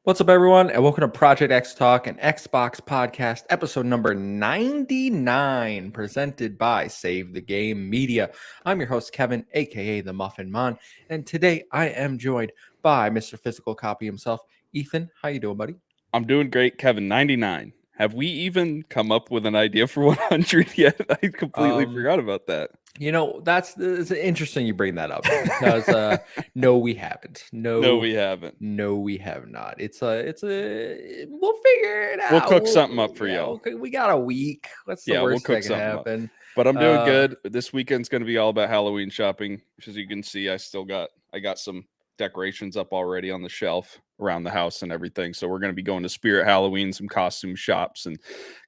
What's up, everyone, and welcome to Project XTalk, an Xbox podcast, episode number 99, presented by Save the Game Media. I'm your host, Kevin, aka the Muffin Mon, and today I am joined by Mr. Physical Copy himself, Ethan. How you doing, buddy? I'm doing great, Kevin. 99. Have we even come up with an idea for 100 yet? I completely forgot about that. You know, it's interesting you bring that up because no, we haven't. No, we haven't. No, we have not. We'll figure it out. We'll cook something up for y'all. Okay, we got a week. What's the worst that can happen? But I'm doing good. This weekend's going to be all about Halloween shopping. As you can see, I got some decorations up already on the shelf around the house and everything. So we're going to be going to Spirit Halloween, some costume shops, and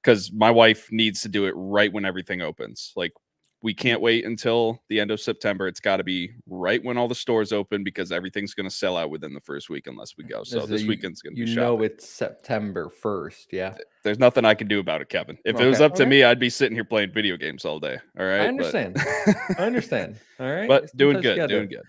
because my wife needs to do it right when everything opens. Like, we can't wait until the end of September. It's got to be right when all the stores open because everything's going to sell out within the first week unless we go. So this weekend's going to be shopping. You know it's September 1st, yeah? There's nothing I can do about it, Kevin. If it was up to me, I'd be sitting here playing video games all day. All right? I understand. I understand. All right? But doing good.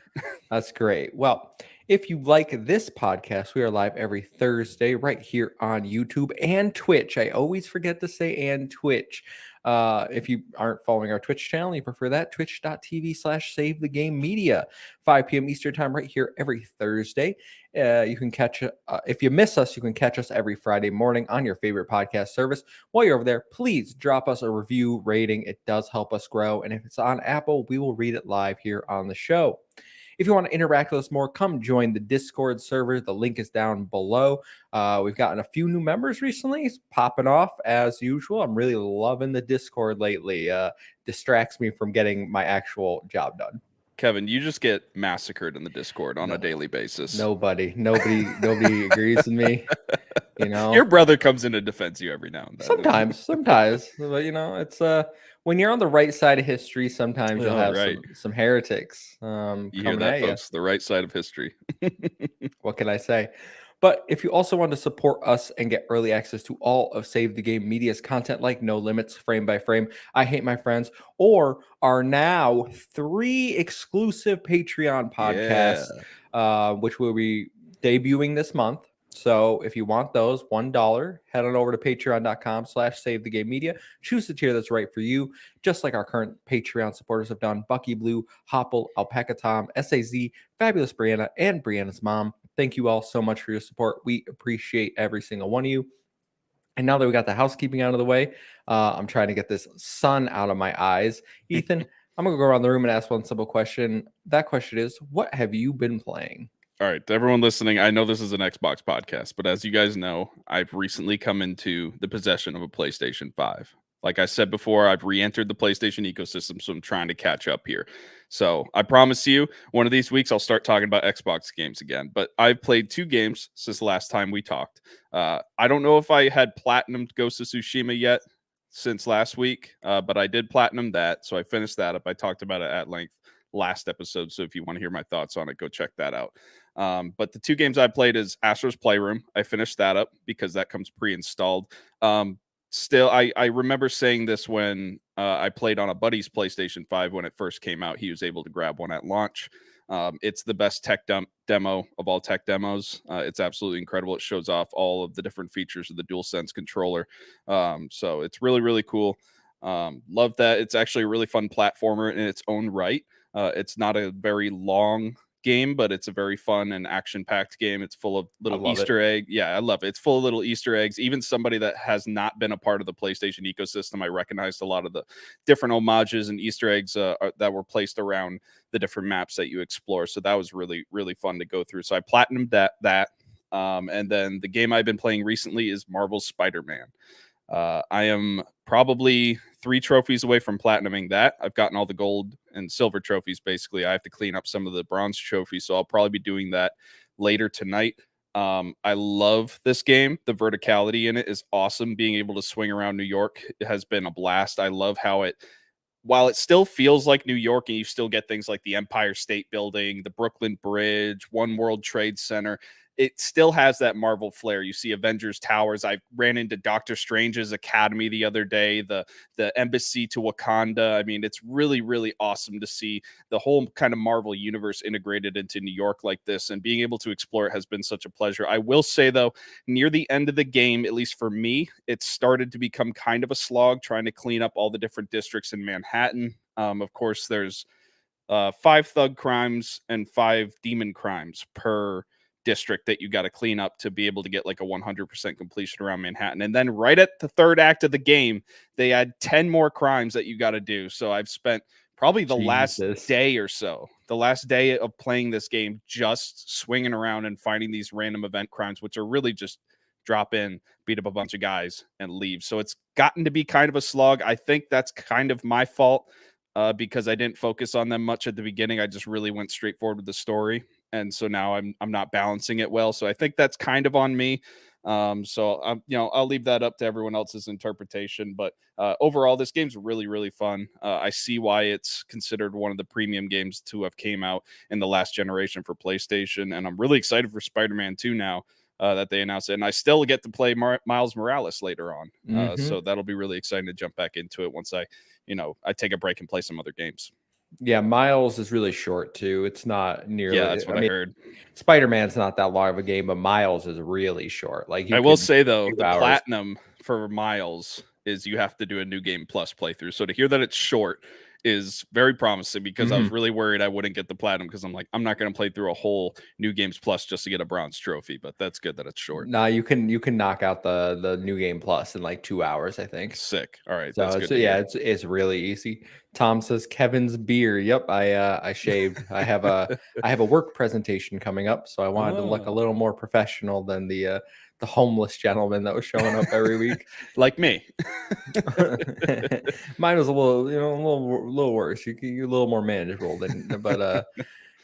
That's great. Well, if you like this podcast, we are live every Thursday right here on YouTube and Twitch. I always forget to say and Twitch. If you aren't following our Twitch channel, you prefer that, twitch.tv/Save the Game Media, 5 p.m. Eastern time right here every Thursday. You can catch if you miss us, you can catch us every Friday morning on your favorite podcast service. While you're over there, please drop us a review rating. It does help us grow. And if it's on Apple, we will read it live here on the show. If you want to interact with us more, come join the Discord server. The link is down below. We've gotten a few new members recently. It's popping off as usual. I'm really loving the Discord lately. Distracts me from getting my actual job done. Kevin, you just get massacred in the Discord on a daily basis. Nobody agrees with me. You know, your brother comes in to defend you every now and then. Sometimes, but you know, it's when you're on the right side of history, sometimes you'll have some heretics. You hear that, folks? The right side of history. What can I say? But if you also want to support us and get early access to all of Save the Game Media's content like No Limits, Frame by Frame, I Hate My Friends, or our now 3 exclusive Patreon podcasts, which will be debuting this month. So if you want those, $1, head on over to patreon.com/Save the Game Media. Choose the tier that's right for you, just like our current Patreon supporters have done. Bucky Blue, Hopple, Alpaca Tom, SAZ, Fabulous Brianna, and Brianna's mom. Thank you all so much for your support. We appreciate every single one of you. And now that we got the housekeeping out of the way, I'm trying to get this sun out of my eyes. Ethan, I'm going to go around the room and ask one simple question. That question is, what have you been playing? All right, to everyone listening, I know this is an Xbox podcast, but as you guys know, I've recently come into the possession of a PlayStation 5. Like I said before, I've re-entered the PlayStation ecosystem, so I'm trying to catch up here. So I promise you, one of these weeks, I'll start talking about Xbox games again. But I've played 2 games since the last time we talked. I don't know if I had platinumed Ghost of Tsushima yet since last week, but I did platinum that, so I finished that up. I talked about it at length last episode, so if you want to hear my thoughts on it, go check that out. But the 2 games I played is Astro's Playroom. I finished that up because that comes pre-installed. Still, I remember saying this when I played on a buddy's PlayStation 5 when it first came out. He was able to grab one at launch. It's the best tech demo of all tech demos. It's absolutely incredible. It shows off all of the different features of the DualSense controller. So it's really, really cool. Love that. It's actually a really fun platformer in its own right. It's not a very long game, but it's a very fun and action-packed game. It's full of little Easter eggs. Yeah, I love it. It's full of little Easter eggs. Even somebody that has not been a part of the PlayStation ecosystem, I recognized a lot of the different homages and Easter eggs that were placed around the different maps that you explore. So that was really, really fun to go through. So I platinumed that. And then the game I've been playing recently is Marvel's Spider-Man. I am probably 3 trophies away from platinuming that. I've gotten all the gold and silver trophies, basically. I have to clean up some of the bronze trophies, so I'll probably be doing that later tonight. I love this game. The verticality in it is awesome. Being able to swing around New York has been a blast. I love how while it still feels like New York and you still get things like the Empire State Building, the Brooklyn Bridge, One World Trade Center, it still has that Marvel flair. You see Avengers Towers. I ran into Doctor Strange's Academy the other day, the embassy to Wakanda. I mean, it's really, really awesome to see the whole kind of Marvel universe integrated into New York like this, and being able to explore it has been such a pleasure. I will say, though, near the end of the game, at least for me, it started to become kind of a slog trying to clean up all the different districts in Manhattan. Of course, there's 5 thug crimes and 5 demon crimes per district that you got to clean up to be able to get like a 100% completion around Manhattan. And then right at the third act of the game, they add 10 more crimes that you got to do. So I've spent probably the last day or so, the last day of playing this game, just swinging around and finding these random event crimes, which are really just drop in, beat up a bunch of guys, and leave. So it's gotten to be kind of a slog. I think that's kind of my fault because I didn't focus on them much at the beginning. I just really went straight forward with the story, and so now I'm not balancing it well. So I think that's kind of on me. So I'm, I'll leave that up to everyone else's interpretation. But overall, this game's really, really fun. I see why it's considered one of the premium games to have came out in the last generation for PlayStation, and I'm really excited for Spider-Man 2 now. That they announced it, and I still get to play Miles Morales later on. So that'll be really exciting to jump back into it once I take a break and play some other games. Yeah, Miles is really short too. It's not nearly. Yeah, that's what I heard. Spider-Man's not that long of a game, but Miles is really short. Like I will say though, the platinum for Miles is you have to do a New Game Plus playthrough. So to hear that it's short is very promising, because I was really worried I wouldn't get the platinum, because I'm like, I'm not going to play through a whole New Games Plus just to get a bronze trophy. But that's good that it's short. Nah, you can knock out the New Game Plus in like 2 hours, I think. Sick. All right, so that's good. Yeah, it's really easy. Tom says Kevin's beer. Yep, I shaved. I have a work presentation coming up, so I wanted to look a little more professional than the homeless gentleman that was showing up every week. Like me. Mine was a little, a little worse. You're a little more manageable but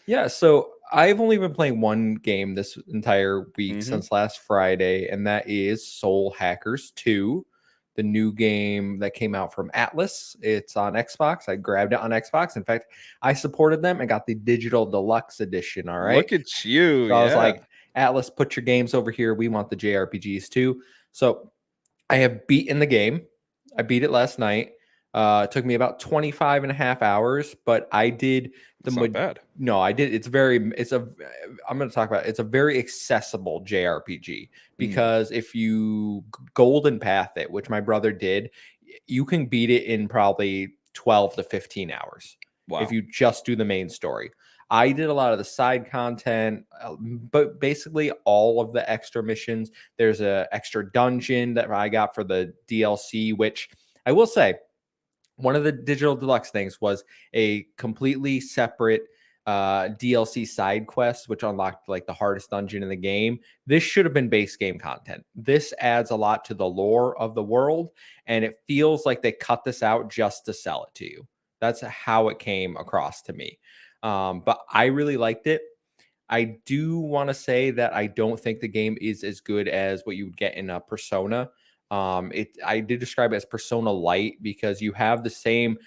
yeah. So I've only been playing one game this entire week since last Friday, and that is Soul Hackers 2, the new game that came out from Atlas. It's on Xbox. I grabbed it on Xbox. In fact, I supported them and got the digital deluxe edition. All right. Look at you. So I was like, Atlas, put your games over here. We want the JRPGs too. So I have beaten the game. I beat it last night. It took me about 25 and a half hours, but I did That's not bad. No, I did. I'm going to talk about it. It's a very accessible JRPG, because if you golden path it, which my brother did, you can beat it in probably 12 to 15 hours. Wow. If you just do the main story. I did a lot of the side content, but basically all of the extra missions. There's a extra dungeon that I got for the DLC, which I will say, one of the digital deluxe things was a completely separate DLC side quest, which unlocked like the hardest dungeon in the game. This should have been base game content. This adds a lot to the lore of the world, and it feels like they cut this out just to sell it to you. That's how it came across to me. But I really liked it. I do want to say that I don't think the game is as good as what you would get in a Persona. I did describe it as Persona Light, because you have the same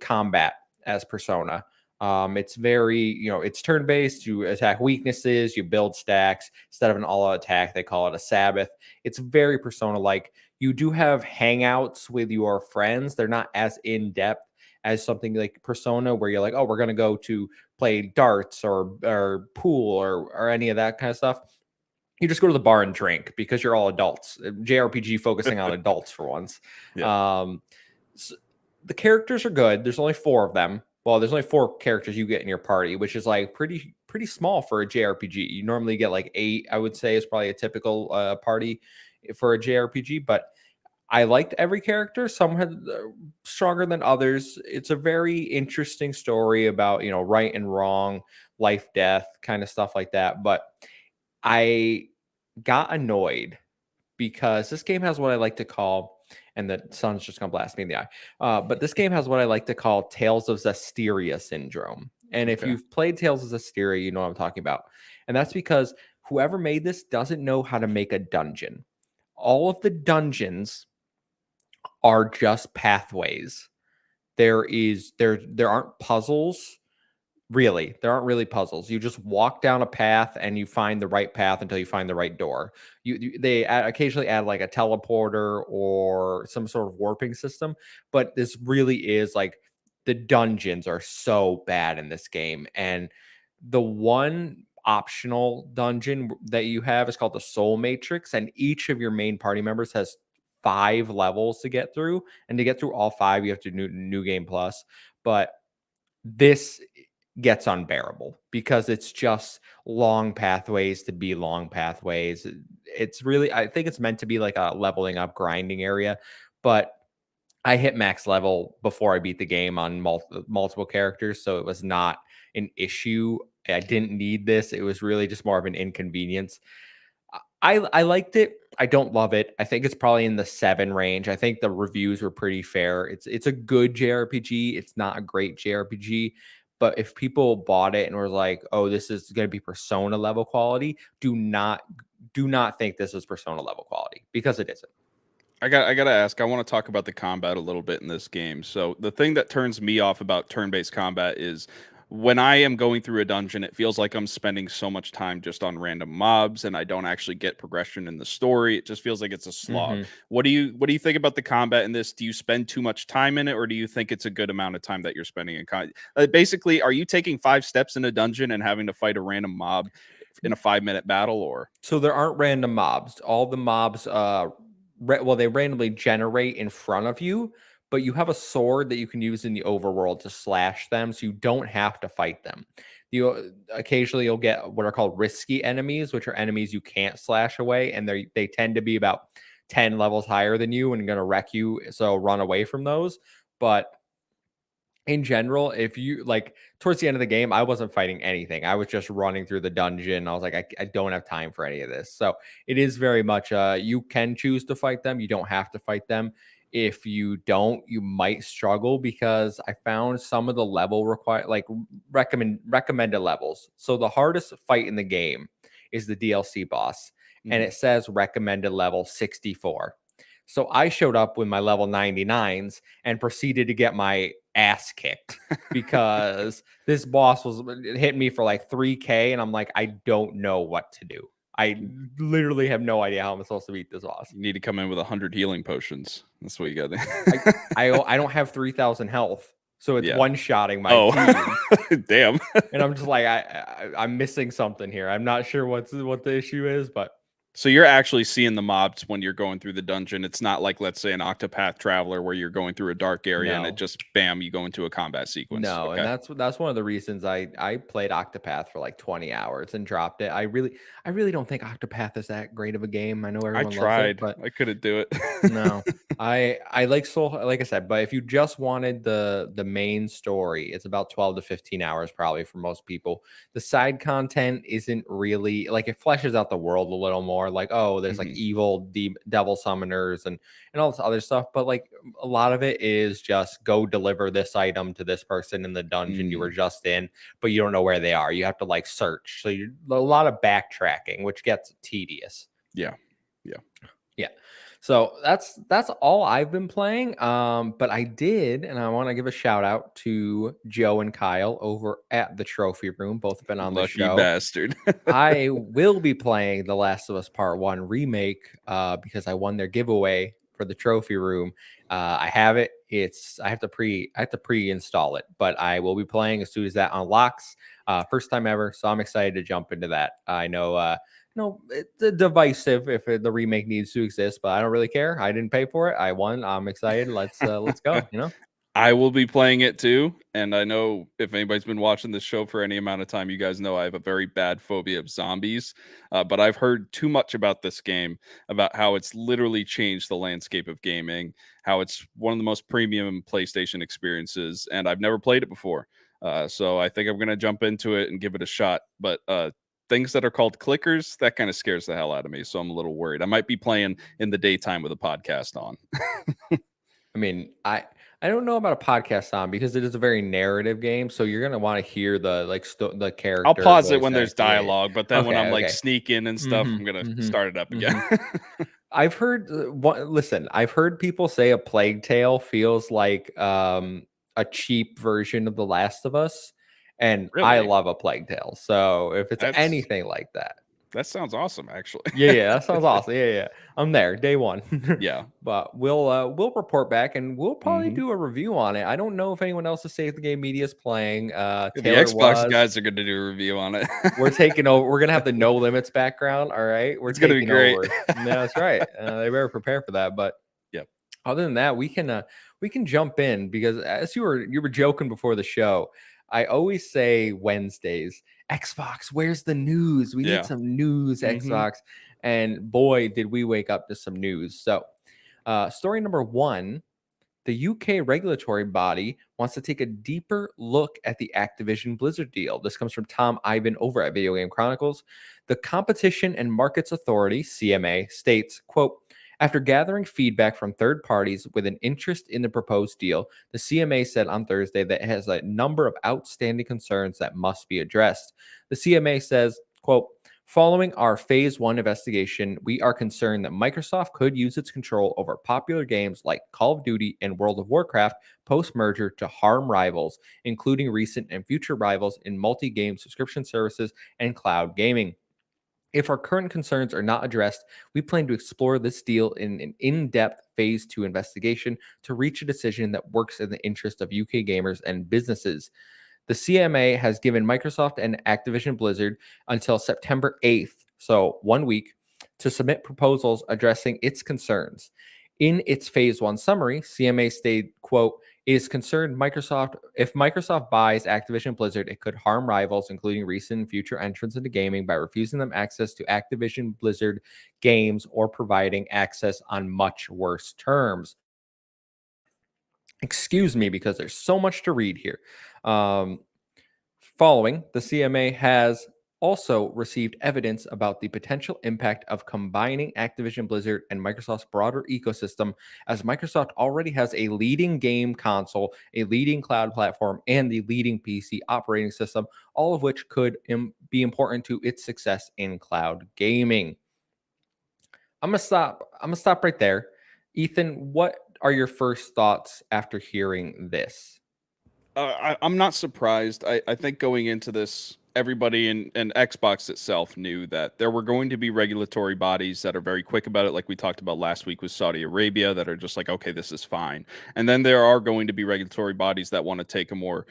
combat as Persona. It's very, it's turn-based. You attack weaknesses, you build stacks. Instead of an all-out attack, they call it a Sabbath. It's very Persona-like. You do have hangouts with your friends. They're not as in-depth as something like Persona, where you're like, oh, we're going to go to play darts or pool or any of that kind of stuff. You just go to the bar and drink, because you're all adults. JRPG focusing on adults for once. Yeah. So the characters are good. There's only 4 of them. Well, there's only 4 characters you get in your party, which is like pretty small for a JRPG. You normally get like 8, I would say, is probably a typical party for a JRPG. But I liked every character. Some had stronger than others. It's a very interesting story about, right and wrong, life, death, kind of stuff like that. But I got annoyed because this game has what I like to call, and the sun's just going to blast me in the eye, but this game has what I like to call Tales of Zestiria syndrome. And if you've played Tales of Zestiria, you know what I'm talking about. And that's because whoever made this doesn't know how to make a dungeon. All of the dungeons are just pathways. There aren't puzzles. Really, there aren't really puzzles. You just walk down a path and you find the right path until you find the right door. They occasionally add like a teleporter or some sort of warping system, but this really is like the dungeons are so bad in this game. And the one optional dungeon that you have is called the Soul Matrix, and each of your main party members has 5 levels to get through. And to get through all 5, you have to do New Game Plus. But this gets unbearable because it's just long pathways to be long pathways. It's really, I think it's meant to be like a leveling up grinding area, but I hit max level before I beat the game on multiple characters, so it was not an issue. I didn't need this. It was really just more of an inconvenience. I liked it. I don't love it. I think it's probably in the 7 range. I think the reviews were pretty fair. It's a good JRPG. It's not a great JRPG, but if people bought it and were like, "Oh, this is going to be Persona level quality," do not think this is Persona level quality because it isn't. I gotta ask. I want to talk about the combat a little bit in this game. So the thing that turns me off about turn-based combat is when I am going through a dungeon, it feels like I'm spending so much time just on random mobs, and I don't actually get progression in the story. It just feels like it's a slog. Mhm. What do you think about the combat in this? Do you spend too much time in it, or do you think it's a good amount of time that you're spending in basically, are you taking 5 steps in a dungeon and having to fight a random mob in a 5-minute battle, or? So there aren't random mobs. All the mobs, well, they randomly generate in front of you, but you have a sword that you can use in the overworld to slash them, so you don't have to fight them. You occasionally you'll get what are called risky enemies, which are enemies you can't slash away, and they tend to be about 10 levels higher than you and going to wreck you. So run away from those. But in general, if you like towards the end of the game, I wasn't fighting anything. I was just running through the dungeon. I was like, I don't have time for any of this. So it is very much you can choose to fight them. You don't have to fight them. If you don't, you might struggle because I found some of the level require like recommended levels. So the hardest fight in the game is the DLC boss, and Mhm. it says recommended level 64. So I showed up with my level 99s and proceeded to get my ass kicked because this boss was hitting me for like 3K. And I'm like, I don't know what to do. I literally have no idea how I'm supposed to beat this boss. You need to come in with 100 healing potions. That's what you got. I, I don't have 3,000 health. So it's Yeah. one-shotting my Oh, team. damn. And I'm just like, I'm missing something here. I'm not sure what the issue is, but So you're actually seeing the mobs when you're going through the dungeon. It's not like, let's say, an Octopath Traveler where you're going through a dark area and it no. just bam, you go into a combat sequence. No, and Okay. that's one of the reasons I played Octopath for like 20 hours and dropped it. I really don't think Octopath is that great of a game. I know I everyone loves it, tried. but I couldn't do it. no. I like Soul, like I said, but if you just wanted the main story, it's about 12 to 15 hours probably for most people. The side content isn't really like it fleshes out the world a little more like, oh, there's like Mhm. evil devil summoners and all this other stuff, but like a lot of it is just go deliver this item to this person in the dungeon you were Mm. just in, but you don't know where they are. You have to like search. So you a lot of backtracking, which gets tedious. Yeah. Yeah. Yeah. So that's all I've been playing. But I did, and I want to give a shout out to Joe and Kyle over at the Trophy Room. Both have been on the Lucky show. bastard. I will be playing The Last of Us Part 1 remake because I won their giveaway for the trophy room. I have it. I have to pre-install it, but I will be playing as soon as that unlocks. First time ever, so I'm excited to jump into that. I know no, it's divisive if the remake needs to exist, but I don't really care. I didn't pay for it. I won. I'm excited. Let's go, you know? I will be playing it too. And I know if anybody's been watching this show for any amount of time, you guys know I have a very bad phobia of zombies. But I've heard too much about this game, about how it's literally changed the landscape of gaming, how it's one of the most premium PlayStation experiences, and I've never played it before. So I think I'm going to jump into it and give it a shot. But things that are called clickers, that kind of scares the hell out of me. So I'm a little worried. I might be playing in the daytime with a podcast on. I mean, I don't know about a podcast on because it is a very narrative game, so you're gonna want to hear the like the I'll character pause it voice when there's acting. Yeah. dialogue, but then when I'm Okay, like okay. sneaking and stuff, I'm Mhm. gonna Mhm. start it up again. Mhm. I've heard listen, I've heard people say a Plague Tale feels like a cheap version of The Last of Us. and I Really? love a Plague Tale. So if it's That's anything like that, that sounds awesome, actually. yeah, that sounds awesome. Yeah. I'm there day one. Yeah. But we'll report back and we'll probably Mhm. do a review on it. I don't know if anyone else is Save the Game Media is playing. The Taylor Xbox was. guys are gonna do a review on it. We're taking over. We're gonna have the No Limits background. All right, we're It's gonna be taking great. over. No, that's right. They better prepare for that. But Yep. other than that, we can jump in because as you were joking before the show, I always say Wednesdays, Xbox, where's the news? We need Yeah. some news, Mhm. Xbox. And boy, did we wake up to some news. So, story number one, the UK regulatory body wants to take a deeper look at the Activision Blizzard deal. This comes from Tom Ivan over at Video Game Chronicles. The Competition and Markets Authority, CMA, states, quote, after gathering feedback from third parties with an interest in the proposed deal, the CMA said on Thursday that it has a number of outstanding concerns that must be addressed. The CMA says, quote, following our phase one investigation, we are concerned that Microsoft could use its control over popular games like Call of Duty and World of Warcraft post merger to harm rivals, including recent and future rivals in multi game subscription services and cloud gaming. If our current concerns are not addressed, we plan to explore this deal in an in depth phase two investigation to reach a decision that works in the interest of UK gamers and businesses. The CMA has given Microsoft and Activision Blizzard until September 8th, so 1 week, to submit proposals addressing its concerns. In its phase one summary, CMA stated, quote, it is concerned Microsoft if Microsoft buys Activision Blizzard, it could harm rivals, including recent and future entrants into gaming, by refusing them access to Activision Blizzard games or providing access on much worse terms. Excuse me, because there's so much to read here. Um, Following, the CMA has also received evidence about the potential impact of combining Activision Blizzard and Microsoft's broader ecosystem, as Microsoft already has a leading game console, a leading cloud platform, and the leading PC operating system, all of which could be important to its success in cloud gaming. I'm gonna stop. I'm gonna stop right there. Ethan, what are your first thoughts after hearing this? I'm not surprised. I think going into this, everybody and Xbox itself knew that there were going to be regulatory bodies that are very quick about it, like we talked about last week with Saudi Arabia, that are just like, okay, this is fine. And then there are going to be regulatory bodies that want to take a more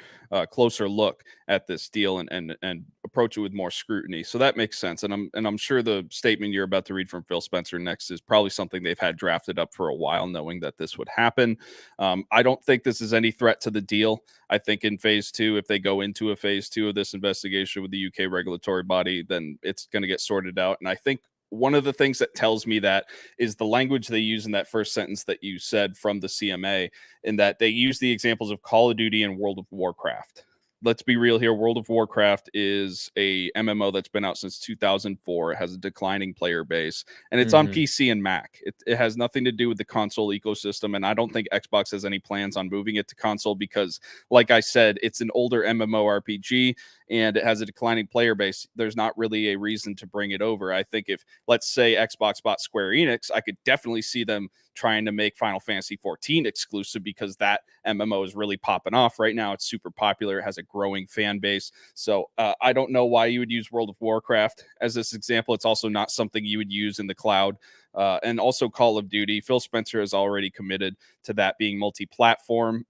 closer look at this deal and approach it with more scrutiny. So that makes sense. And I'm sure the statement you're about to read from Phil Spencer next is probably something they've had drafted up for a while, knowing that this would happen. I don't think this is any threat to the deal. I think in phase two, if they go into a phase two of this investigation with the UK regulatory body, then it's going to get sorted out. And I think one of the things that tells me that is the language they use in that first sentence that you said from the CMA, in that they use the examples of Call of Duty and World of Warcraft. Let's be real here. World of Warcraft is a MMO that's been out since 2004. It has a declining player base, and it's on Mhm. PC and Mac. It has nothing to do with the console ecosystem, and I don't think Xbox has any plans on moving it to console because, like I said, it's an older MMORPG and it has a declining player base. There's not really a reason to bring it over. I think if, let's say, Xbox bought Square Enix, I could definitely see them trying to make Final Fantasy 14 exclusive because that MMO is really popping off right now. It's super popular. It has a growing fan base. So I don't know why you would use World of Warcraft as this example. It's also not something you would use in the cloud. And also Call of Duty. Phil Spencer has already committed to that being multi-platform.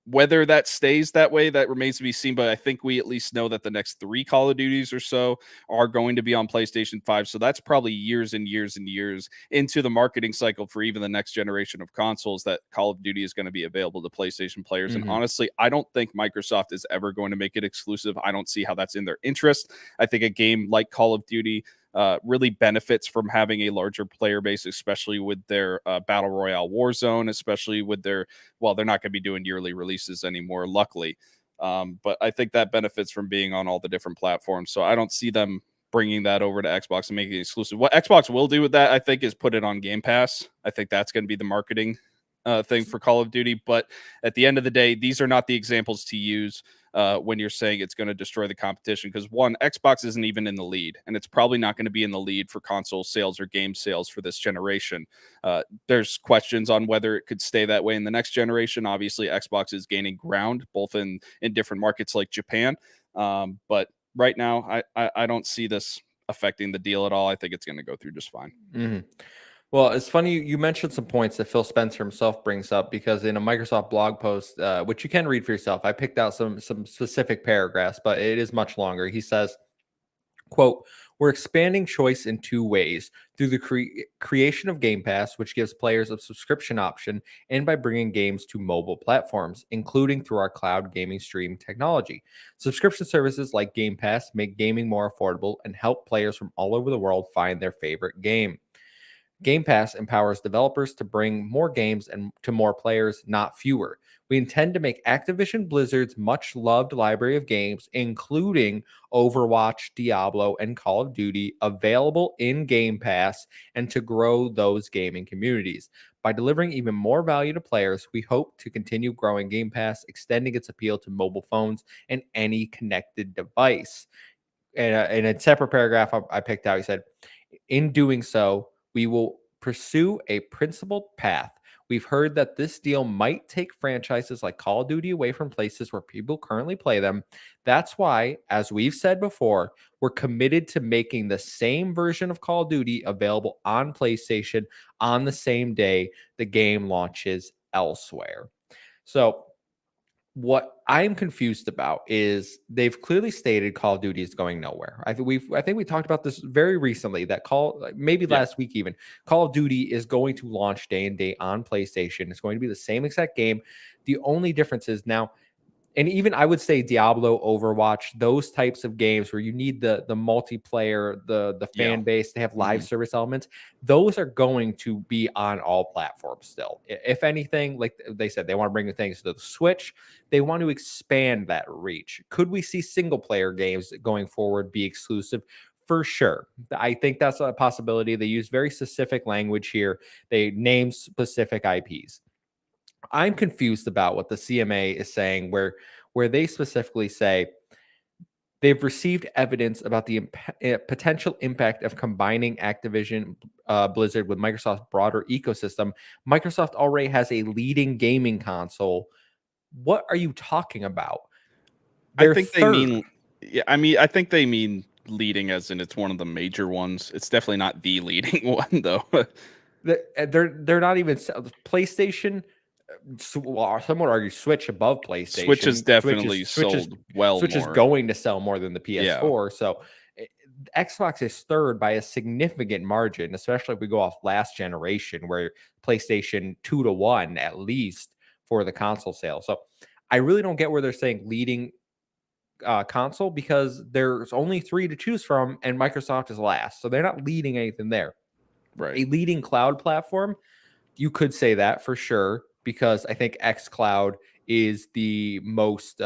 Whether that stays that way, that remains to be seen. But I think we at least know that the next 3 Call of Duties or so are going to be on PlayStation 5. So that's probably years and years and years into the marketing cycle for even the next generation of consoles that Call of Duty is going to be available to PlayStation players. And Mhm. honestly, I don't think Microsoft is ever going to make it exclusive. I don't see how that's in their interest. I think a game like Call of Duty really benefits from having a larger player base, especially with their Battle Royale Warzone, especially with their, well, they're not going to be doing yearly releases anymore, luckily. But I think that benefits from being on all the different platforms. So I don't see them bringing that over to Xbox and making it exclusive. What Xbox will do with that, I think, is put it on Game Pass. I think that's going to be the marketing thing for Call of Duty. But at the end of the day, these are not the examples to use when you're saying it's going to destroy the competition. Because one, Xbox isn't even in the lead, and it's probably not going to be in the lead for console sales or game sales for this generation. There's questions on whether it could stay that way in the next generation. Obviously, Xbox is gaining ground both in different markets like Japan. But right now, I don't see this affecting the deal at all. I think it's going to go through just fine. Mm-hmm. Well, it's funny you mentioned some points that Phil Spencer himself brings up, because in a Microsoft blog post, which you can read for yourself, I picked out some specific paragraphs, but it is much longer. He says, quote, "We're expanding choice in two ways: through the creation of Game Pass, which gives players a subscription option, and by bringing games to mobile platforms, including through our cloud gaming stream technology. Subscription services like Game Pass make gaming more affordable and help players from all over the world find their favorite game. Game Pass empowers developers to bring more games and to more players, not fewer. We intend to make Activision-Blizzard's much-loved library of games, including Overwatch, Diablo, and Call of Duty, available in Game Pass, and to grow those gaming communities. By delivering even more value to players, we hope to continue growing Game Pass, extending its appeal to mobile phones and any connected device." And in a separate paragraph I picked out, he said, "In doing so, we will pursue a principled path. We've heard that this deal might take franchises like Call of Duty away from places where people currently play them. That's why, as we've said before, we're committed to making the same version of Call of Duty available on PlayStation on the same day the game launches elsewhere." So, what I'm confused about is they've clearly stated Call of Duty is going nowhere. I think we talked about this very recently, that maybe Yeah. last week even. Call of Duty is going to launch day and date on PlayStation. It's going to be the same exact game. The only difference is now, and even I would say Diablo, Overwatch, those types of games where you need the multiplayer, the Yeah. fan base, they have live Mhm. service elements. Those are going to be on all platforms still. If anything, like they said, they want to bring the things to the Switch. They want to expand that reach. Could we see single player games going forward be exclusive? For sure. I think that's a possibility. They use very specific language here. They name specific IPs. I'm confused about what the CMA is saying, where they specifically say they've received evidence about the potential impact of combining Activision Blizzard with Microsoft's broader ecosystem. Microsoft already has a leading gaming console. What are you talking about? I They're think they third. mean yeah, I mean, I think they mean leading as in it's one of the major ones. It's definitely not the leading one though. They're not even PlayStation. Well, some would argue Switch above Switch has PlayStation. definitely sold well Switch is more. going to sell more than the Yeah, PS4. So eh, Xbox is third by a significant margin, especially if we go off last generation, where PlayStation 2-1 at least for the console sale. So I really don't get where they're saying leading console, because there's only three to choose from, and Microsoft is last. So they're not leading anything there. right. A leading cloud platform, you could say that for sure, because I think xCloud is the most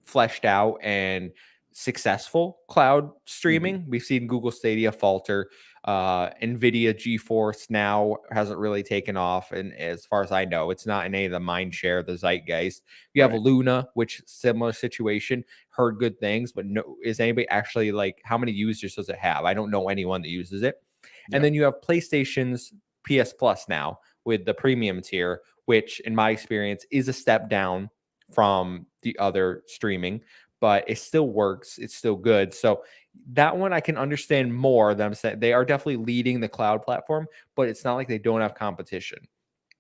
fleshed out and successful cloud Mhm. streaming. We've seen Google Stadia falter. Nvidia GeForce now hasn't really taken off, and as far as I know, it's not in any of the mind share, the zeitgeist. You have Right. Luna, which similar situation, heard good things, but no, is anybody actually, like, how many users does it have? I don't know anyone that uses it. And Yeah. then you have PlayStation's PS Plus now with the premium tier, which in my experience is a step down from the other streaming, but it still works. It's still good. So that one I can understand more. Them saying they are definitely leading the cloud platform, but it's not like they don't have competition.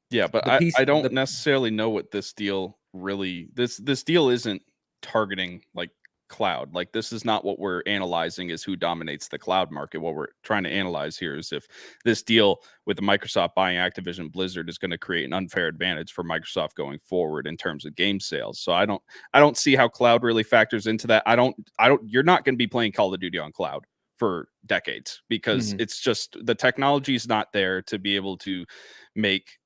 Yeah, but The I piece, don't the necessarily know what this deal really this deal isn't targeting like cloud. Like this is not what we're analyzing is who dominates the cloud market. What we're trying to analyze here is if this deal with Microsoft buying Activision Blizzard is going to create an unfair advantage for Microsoft going forward in terms of game sales. So I don't see how cloud really factors into that. I don't you're not going to be playing Call of Duty on cloud for decades because Mhm. it's just the technology is not there to be able to make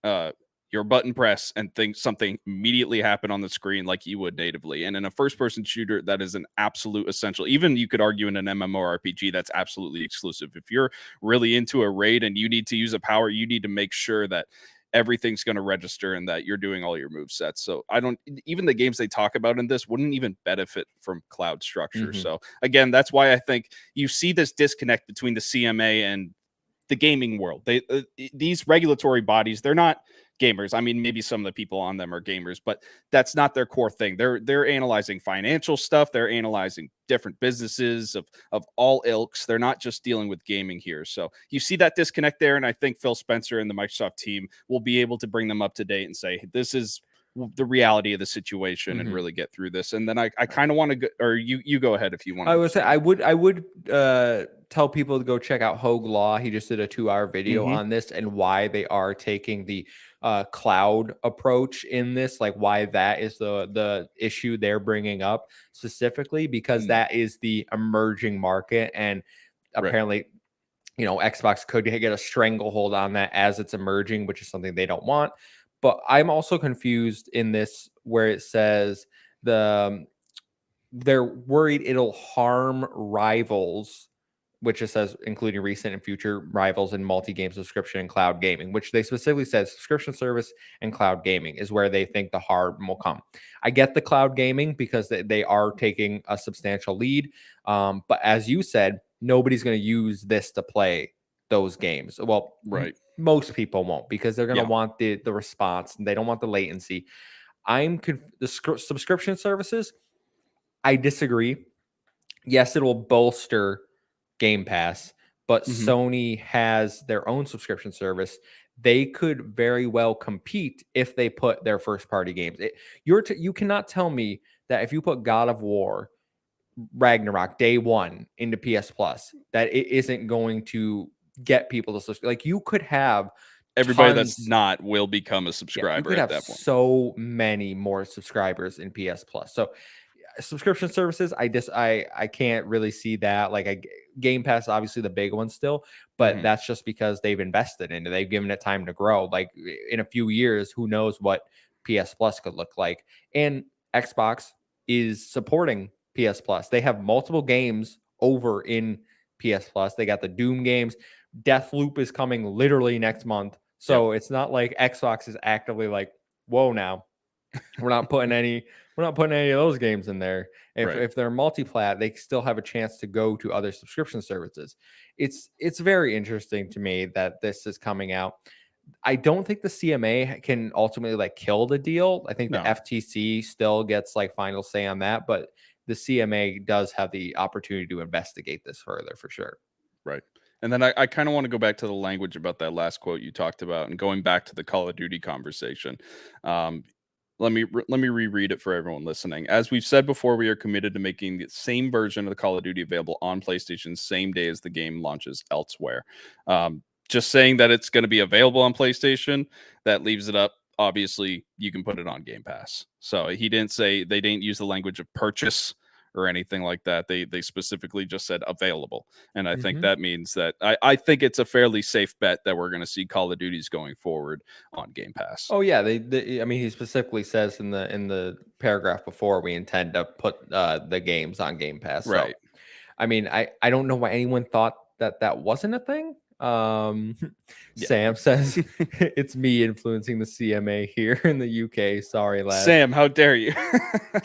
your button press and think something immediately happen on the screen like you would natively. And in a first person shooter, that is an absolute essential. Even you could argue in an MMORPG, that's absolutely exclusive. If you're really into a raid and you need to use a power, you need to make sure that everything's going to register and that you're doing all your move sets. So I don't, even the games they talk about in this wouldn't even benefit from cloud structure. Mhm. So again, that's why I think you see this disconnect between the CMA and the gaming world. These regulatory bodies, they're not gamers. I mean, maybe some of the people on them are gamers, but that's not their core thing. They're analyzing financial stuff. They're analyzing different businesses of all ilks. They're not just dealing with gaming here. So you see that disconnect there, and I think Phil Spencer and the Microsoft team will be able to bring them up to date and say, this is the reality of the situation and Mhm. really get through this. And then I kind of want to go, or you go ahead if you want I to would say respond. I would tell people to go check out Hogue Law. He just did a 2-hour video Mhm. on this and why they are taking the cloud approach in this, like why that is the issue they're bringing up specifically, because Mm. that is the emerging market, and Right. apparently, Xbox could get a stranglehold on that as it's emerging, which is something they don't want. But I'm also confused in this where it says they're worried it'll harm rivals, which it says including recent and future rivals in multi-game subscription and cloud gaming, which they specifically said subscription service and cloud gaming is where they think the harm will come. I get the cloud gaming because they are taking a substantial lead. But as you said, nobody's going to use this to play those games. Well, Right. most people won't, because they're going to Yeah. want the response and they don't want the latency. The subscription services, I disagree. Yes, it will bolster Game Pass, but Mhm. Sony has their own subscription service. They could very well compete if they put their first party games. You cannot tell me that if you put God of War Ragnarok day one into PS Plus, that it isn't going to get people to subscribe. Like, you could have Everybody that's tons. not will become a Yeah, you subscriber could at have that point. so many more subscribers in PS Plus. So subscription services, I can't really see that. Like, Game Pass, obviously the big one still, but Mhm. that's just because they've invested in it. They've given it time to grow. Like, in a few years, who knows what PS Plus could look like. And Xbox is supporting PS Plus. They have multiple games over in PS Plus. They got the Doom games. Deathloop is coming literally next month. Yep. So it's not like Xbox is actively like, whoa, now we're not putting any we're not putting any of those games in there. If Right. if they're multi-plat, they still have a chance to go to other subscription services. It's very interesting to me that this is coming out. I don't think the CMA can ultimately like kill the deal. I think the No. FTC still gets like final say on that, but the CMA does have the opportunity to investigate this further for sure. Right. And then I kind of want to go back to the language about that last quote you talked about and going back to the Call of Duty conversation. Um, let me reread it for everyone listening. As we've said before, we are committed to making the same version of the Call of Duty available on PlayStation same day as the game launches elsewhere. Just saying that it's going to be available on PlayStation, that leaves it up. Obviously, you can put it on Game Pass. So he didn't say, they didn't use the language of purchase or anything like that. They specifically just said available. And I think Mhm. that means that I think it's a fairly safe bet that we're going to see Call of Duties going forward on Game Pass. Oh yeah, I mean, he specifically says in the paragraph before, we intend to put the games on Game Pass. So Right. I mean, I don't know why anyone thought that that wasn't a thing. Yeah. Sam says it's me influencing the CMA here in the UK. Sorry, lads. Sam, how dare you?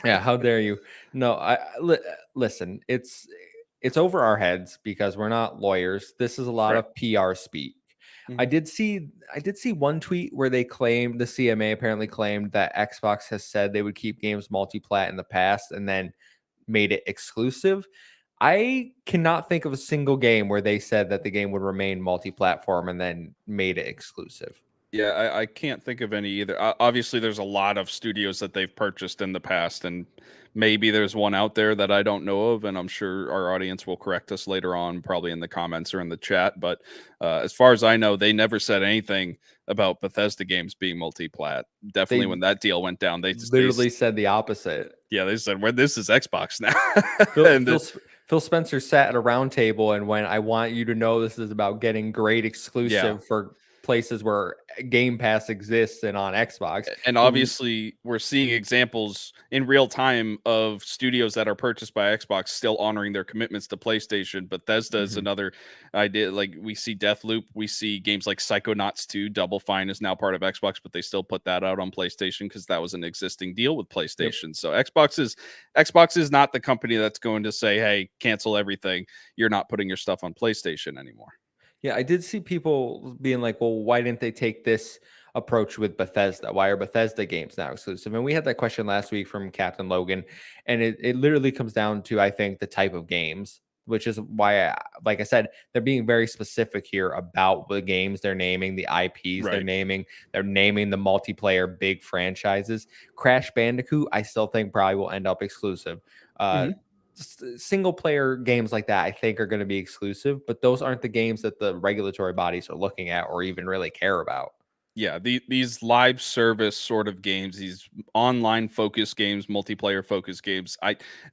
Yeah, how dare you? No, listen. It's over our heads because we're not lawyers. This is a lot Right. of PR speak. I Mhm. did see I did see one tweet where they claimed, the CMA apparently claimed, that Xbox has said they would keep games multi-plat in the past and then made it exclusive. I cannot think of a single game where they said that the game would remain multi-platform and then made it exclusive. Yeah, I can't think of any either. Obviously, there's a lot of studios that they've purchased in the past, and maybe there's one out there that I don't know of, and I'm sure our audience will correct us later on, probably in the comments or in the chat. But as far as I know, they never said anything about Bethesda games being multi-plat. Definitely, They when that deal went down, literally said the opposite. yeah, they said, "Well, this is Xbox now," Phil and Phil Phil Spencer sat at a round table and went, "I want you to know this is about getting great yeah, exclusive for." places where Game Pass exists and on Xbox. And obviously, we're seeing examples in real time of studios that are purchased by Xbox still honoring their commitments to PlayStation. Bethesda is another idea. Like we see Deathloop, we see games like Psychonauts 2. Double Fine is now part of Xbox, but they still put that out on PlayStation because that was an existing deal with PlayStation. Yep. So Xbox is not the company that's going to say, "Hey, cancel everything. You're not putting your stuff on PlayStation anymore." Yeah, I did see people being like, well, why didn't they take this approach with Bethesda? Why are Bethesda games now exclusive? And we had that question last week from Captain Logan. And it literally comes down to, I think, the type of games, which is why, like I said, they're being very specific here about the games they're naming, the IPs Right. they're naming the multiplayer big franchises. Crash Bandicoot, I still think probably will end up exclusive. Single player games like that I think are going to be exclusive, but those aren't the games that the regulatory bodies are looking at or even really care about. Yeah, these live service sort of games, these online focused games, multiplayer focused games.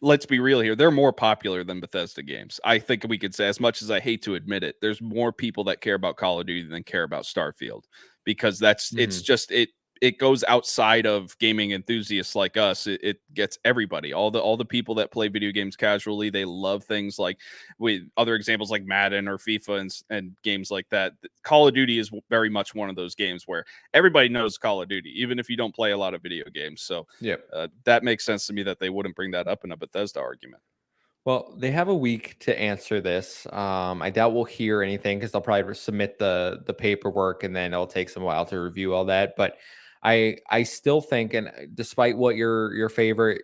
Let's be real here; they're more popular than Bethesda games. I think we could say, as much as I hate to admit it, there's more people that care about Call of Duty than care about Starfield, because it's just it goes outside of gaming enthusiasts like us. It gets everybody, all the people that play video games casually. They love things like, with other examples like Madden or FIFA and games like that. Call of Duty is very much one of those games where everybody knows Call of Duty, even if you don't play a lot of video games. So Yep. that makes sense to me that they wouldn't bring that up in a Bethesda argument. Well, they have a week to answer this. I doubt we'll hear anything because they'll probably submit the paperwork and then it'll take some while to review all that. But I still think, and despite what your favorite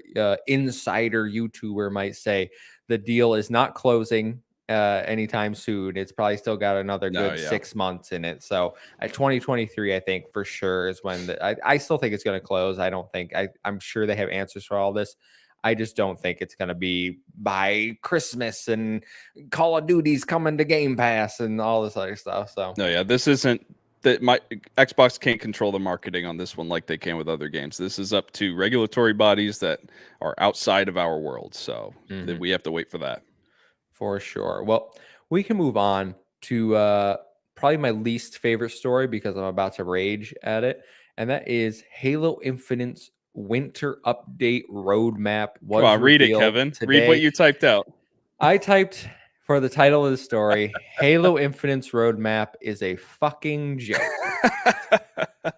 insider YouTuber might say, the deal is not closing anytime soon. It's probably still got another No, good yeah. 6 months in it. So at 2023, I think for sure is when I still think it's going to close. I don't think I'm sure they have answers for all this. I just don't think it's going to be by Christmas and Call of Duty's coming to Game Pass and all this other stuff. So No, yeah, this isn't that my Xbox can't control the marketing on this one like they can with other games. This is up to regulatory bodies that are outside of our world. So we have to wait for that. for sure. Well, we can move on to probably my least favorite story because I'm about to rage at it, and that is Halo Infinite's winter update roadmap Come was on, read it, revealed Kevin. Read what today. you typed out. I typed for the title of the story, Halo Infinite's roadmap is a fucking joke.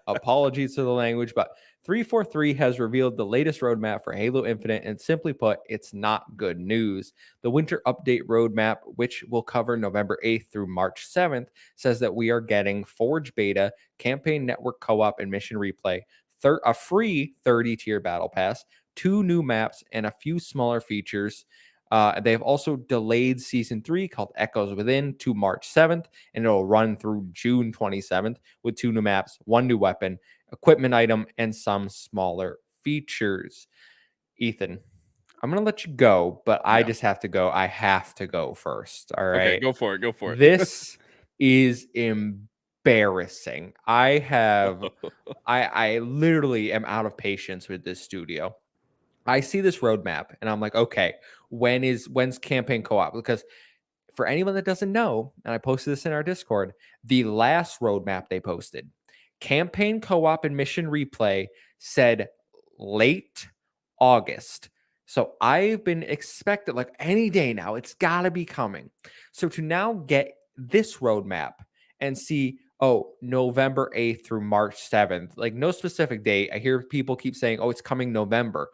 Apologies to the language, but 343 has revealed the latest roadmap for Halo Infinite, and simply put, it's not good news. The winter update roadmap, which will cover November 8th through March 7th, says that we are getting Forge Beta, Campaign Network Co-op and Mission Replay, a free 30-tier battle pass, 2 new maps, and a few smaller features. They have also delayed Season 3 called Echoes Within to March 7th, and it'll run through June 27th with 2 new maps, 1 new weapon, equipment item, and some smaller features. Ethan, I'm going to let you go, but I Yeah. just have to go. I have to go first. All Okay, right. go for it. Go for it. This is embarrassing. I literally am out of patience with this studio. I see this roadmap and I'm like, okay, when's campaign co-op? Because for anyone that doesn't know, and I posted this in our Discord, the last roadmap they posted, campaign co-op and mission replay said late August. So I've been expected like any day now, it's got to be coming. So to now get this roadmap and see, oh, November 8th through March 7th, like no specific date. I hear people keep saying, oh, it's coming November.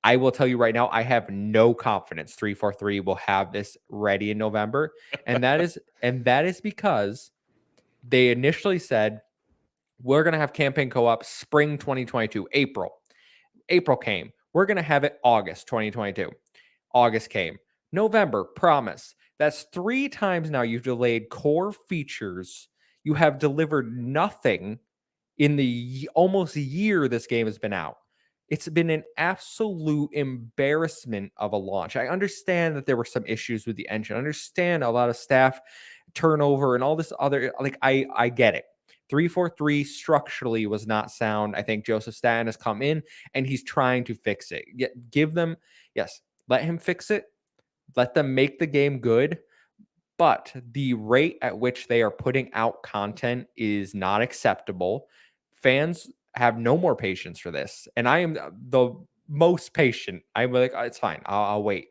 I will tell you right now, I have no confidence 343 will have this ready in November. And that is because they initially said we're going to have campaign co-op spring 2022, April. April came. We're going to have it August 2022. August came. November, promise. That's 3 times now you've delayed core features. You have delivered nothing in the almost a year this game has been out. It's been an absolute embarrassment of a launch. I understand that there were some issues with the engine. I understand a lot of staff turnover and all this other, like I get it. 343 structurally was not sound. I think Joseph Staten has come in and he's trying to fix it. Give them, yes, let him fix it. Let them make the game good. but the rate at which they are putting out content is not acceptable. Fans have no more patience for this, and I am the most patient. I'm like, it's fine, I'll wait.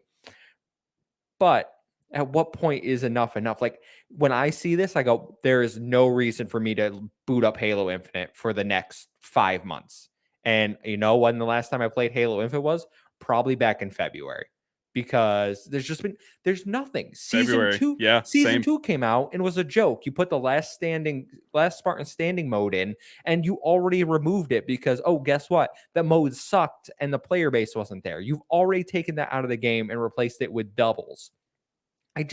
But at what point is enough enough? Like when I see this, I go, there is no reason for me to boot up Halo Infinite for the next 5 months. And you know when the last time I played Halo Infinite was? Probably back in February. Because there's nothing. February. Yeah, Season same. 2 came out and was a joke. You put the last Spartan standing mode in, and you already removed it because, oh, guess what? That mode sucked and the player base wasn't there. You've already taken that out of the game and replaced it with doubles. I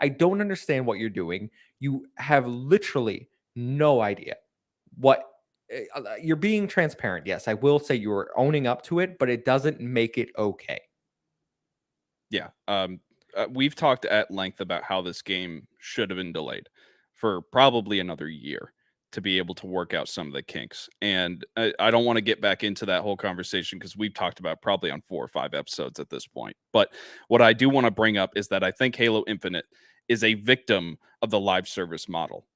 don't understand what you're doing. You have literally no idea what you're being transparent. Yes, I will say you're owning up to it, but it doesn't make it okay. Yeah. We've talked at length about how this game should have been delayed for probably another year to be able to work out some of the kinks. And I don't want to get back into that whole conversation because we've talked about probably on 4 or 5 episodes at this point. But what I do want to bring up is that I think Halo Infinite is a victim of the live service model.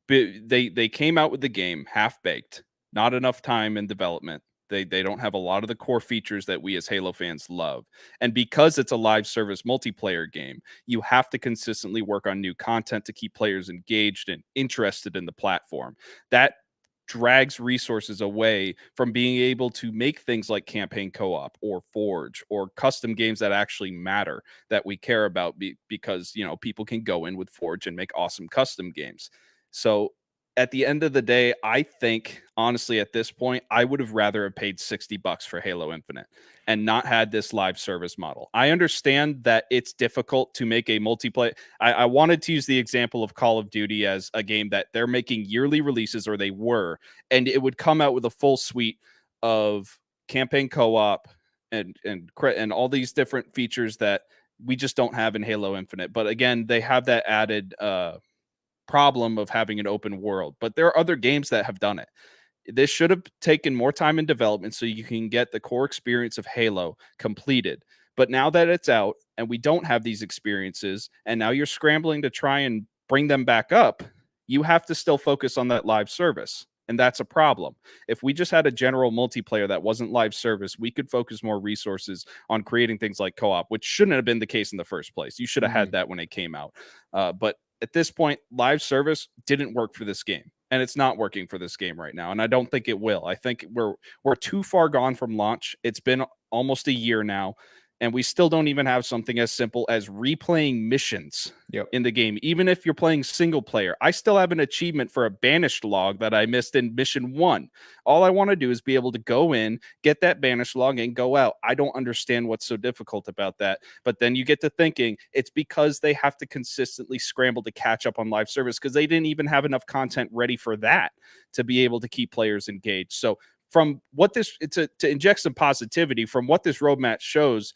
They came out with the game half baked, not enough time in development. They don't have a lot of the core features that we as Halo fans love. And because it's a live service multiplayer game, you have to consistently work on new content to keep players engaged and interested in the platform. That drags resources away from being able to make things like campaign co-op or Forge or custom games that actually matter, that we care about, because people can go in with Forge and make awesome custom games. So at the end of the day, I think honestly at this point, I would have rather have paid $60 for Halo Infinite and not had this live service model. I understand that it's difficult to make a multiplayer. I wanted to use the example of Call of Duty as a game that they're making yearly releases, or they were, and it would come out with a full suite of campaign co-op and all these different features that we just don't have in Halo Infinite. But again, they have that added problem of having an open world, but there are other games that have done it. This should have taken more time in development so you can get the core experience of Halo completed. But now that it's out and we don't have these experiences, and now you're scrambling to try and bring them back up, you have to still focus on that live service. And that's a problem. If we just had a general multiplayer that wasn't live service, we could focus more resources on creating things like co-op, which shouldn't have been the case in the first place. You should have had that when it came out. But at this point, live service didn't work for this game, and it's not working for this game right now. And I don't think it will. I think we're too far gone from launch. It's been almost a year now, and we still don't even have something as simple as replaying missions in the game. Even if you're playing single player, I still have an achievement for a banished log that I missed in mission 1. All I want to do is be able to go in, get that banished log, and go out. I don't understand what's so difficult about that. But then you get to thinking it's because they have to consistently scramble to catch up on live service, because they didn't even have enough content ready for that to be able to keep players engaged. So from what this, to inject some positivity from what this roadmap shows,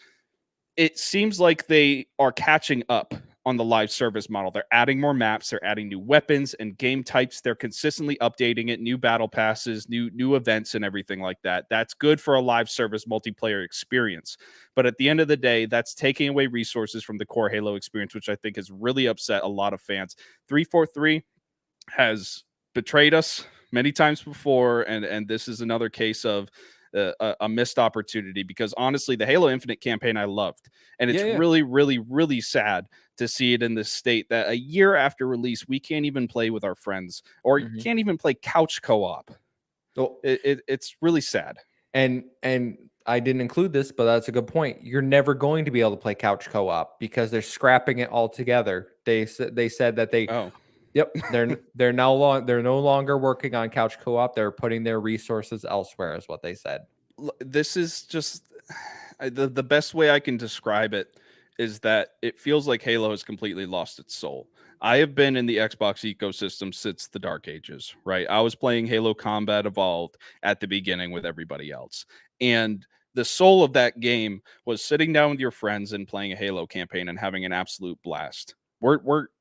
it seems like they are catching up on the live service model. They're adding more maps, they're adding new weapons and game types, they're consistently updating it, new battle passes, new events and everything like that. That's good for a live service multiplayer experience. But at the end of the day, that's taking away resources from the core Halo experience, which I think has really upset a lot of fans. 343 has betrayed us many times before, and this is another case of a missed opportunity, because honestly, the Halo Infinite campaign I loved, and it's really, really, really sad to see it in this state that a year after release, we can't even play with our friends, or can't even play couch co-op. Well, it's really sad. And I didn't include this, but that's a good point. You're never going to be able to play couch co-op because they're scrapping it altogether. They said that they Yep, they're no longer working on couch co-op. They're putting their resources elsewhere, is what they said. This is just the best way I can describe it is that it feels like Halo has completely lost its soul. I have been in the Xbox ecosystem since the dark ages, right? I was playing Halo Combat Evolved at the beginning with everybody else. And the soul of that game was sitting down with your friends and playing a Halo campaign and having an absolute blast.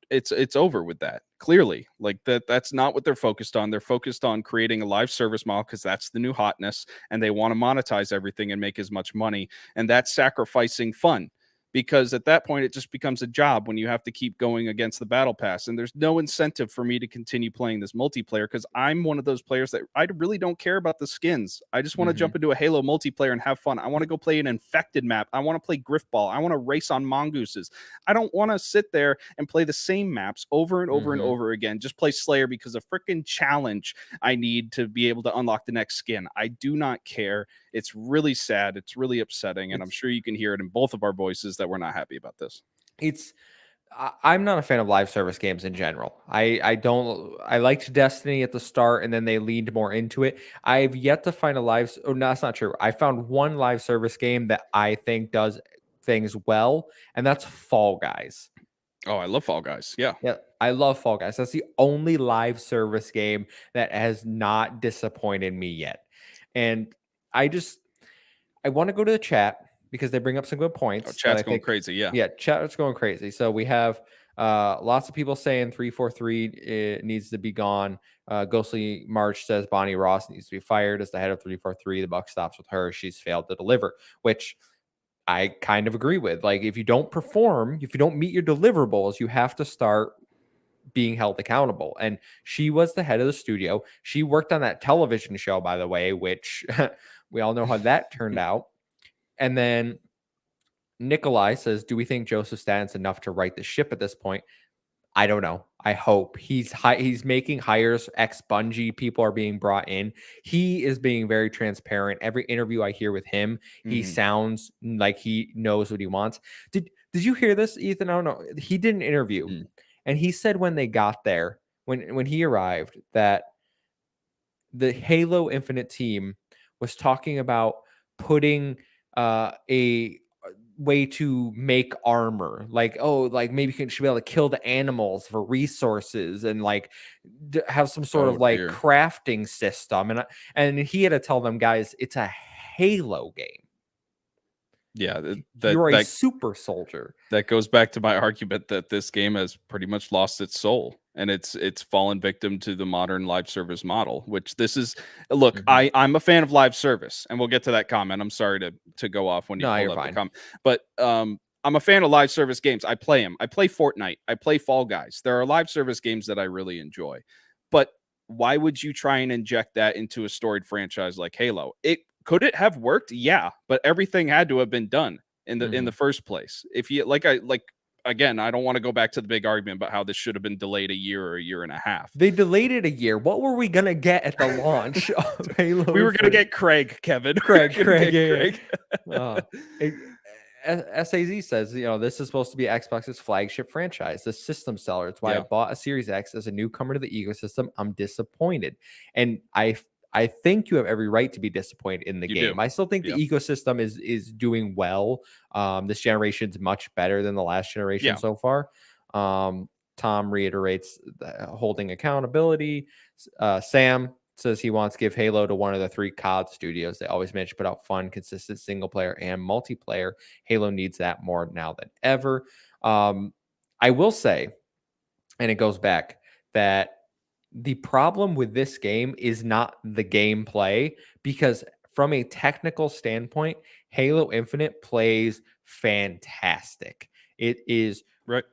It's over with that. Clearly, like that's not what they're focused on. They're focused on creating a live service model because that's the new hotness, and they want to monetize everything and make as much money. And that's sacrificing fun, because at that point it just becomes a job when you have to keep going against the battle pass, and there's no incentive for me to continue playing this multiplayer because I'm one of those players that I really don't care about the skins. I just want to Mhm. jump into a Halo multiplayer and have fun. I want to go play an infected map. I want to play Griffball. I want to race on mongooses. I don't want to sit there and play the same maps over and over and Mhm. over again. Just play Slayer because a freaking challenge I need to be able to unlock the next skin. I do not care. It's really sad. It's really upsetting. And I'm It's sure you can hear it in both of our voices that we're not happy about this. it's I'm not a fan of live service games in general. I don't I liked Destiny at the start and then they leaned more into it. I've yet to find a oh no, that's not true. I found one live service game that I think does things well, and that's Fall Guys. Oh, I love Fall Guys. Yeah. Yeah, I love Fall Guys. That's the only live service game that has not disappointed me yet. And I just I want to go to the chat because they bring up some good Oh, points that chat's I going think, crazy. Yeah. yeah, chat is going crazy. So we have lots of people saying 343 it needs to be gone. Ghostly March says Bonnie Ross needs to be fired as the head of 343. The buck stops with her. She's failed to deliver, which I kind of agree with. Like, if you don't perform, if you don't meet your deliverables, you have to start being held accountable. And she was the head of the studio. She worked on that television show, by the way, which we all know how that turned out. And then Nikolai says, "Do we think Joseph Staten's enough to right the ship at this point?" I don't know. I hope he's making hires. Ex Bungie people are being brought in. He is being very transparent. Every interview I hear with him, he Mhm. sounds like he knows what he wants. Did you hear this, Ethan? I don't know. He did an interview, Mm. and he said when they got there, when he arrived, that the Halo Infinite team was talking about putting a way to make armor, like, oh, like maybe you should be able to kill the animals for resources and like have some sort of Oh like dear. crafting system. And he had to tell them, guys, it's a Halo game. Yeah, that You're a that super soldier. that goes back to my argument that this game has pretty much lost its soul and it's fallen victim to the modern live service model, which this is. Look, Mhm. I'm a fan of live service, and we'll get to that comment. I'm sorry to go off when you No, pulled you're up the fine. comment, but I'm a fan of live service games. I play them. I play Fortnite. I play Fall Guys. There are live service games that I really enjoy. But why would you try and inject that into a storied franchise like Halo? It have worked? Yeah, but everything had to have been done in the Mhm. first place. If you like again, I don't want to go back to the big argument about how this should have been delayed a year or a year and a half. They delayed it a year. What were we gonna get at the launch of Halo We were gonna Infinite? get Craig, Kevin. We were gonna Craig, get yeah, Craig. yeah. It, SAZ says, this is supposed to be Xbox's flagship franchise, the system seller. It's why I Yeah, bought a Series X as a newcomer to the ecosystem. I'm disappointed, and I think you have every right to be disappointed in the you do. game. I still think Yeah, the ecosystem is doing well. This generation's much better than the last generation yeah, so far. Tom reiterates holding accountability. Sam says he wants to give Halo to one of the three COD studios. They always manage to put out fun, consistent single player and multiplayer. Halo needs that more now than ever. I will say, and it goes back, that the problem with this game is not the gameplay, because from a technical standpoint, Halo Infinite plays fantastic. It is right.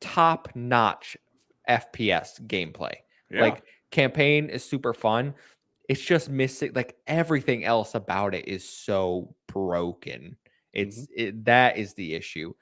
top notch FPS gameplay. Yeah. Like, campaign is super fun. It's just missing, like, everything else about it is so broken. Mhm. That is the issue.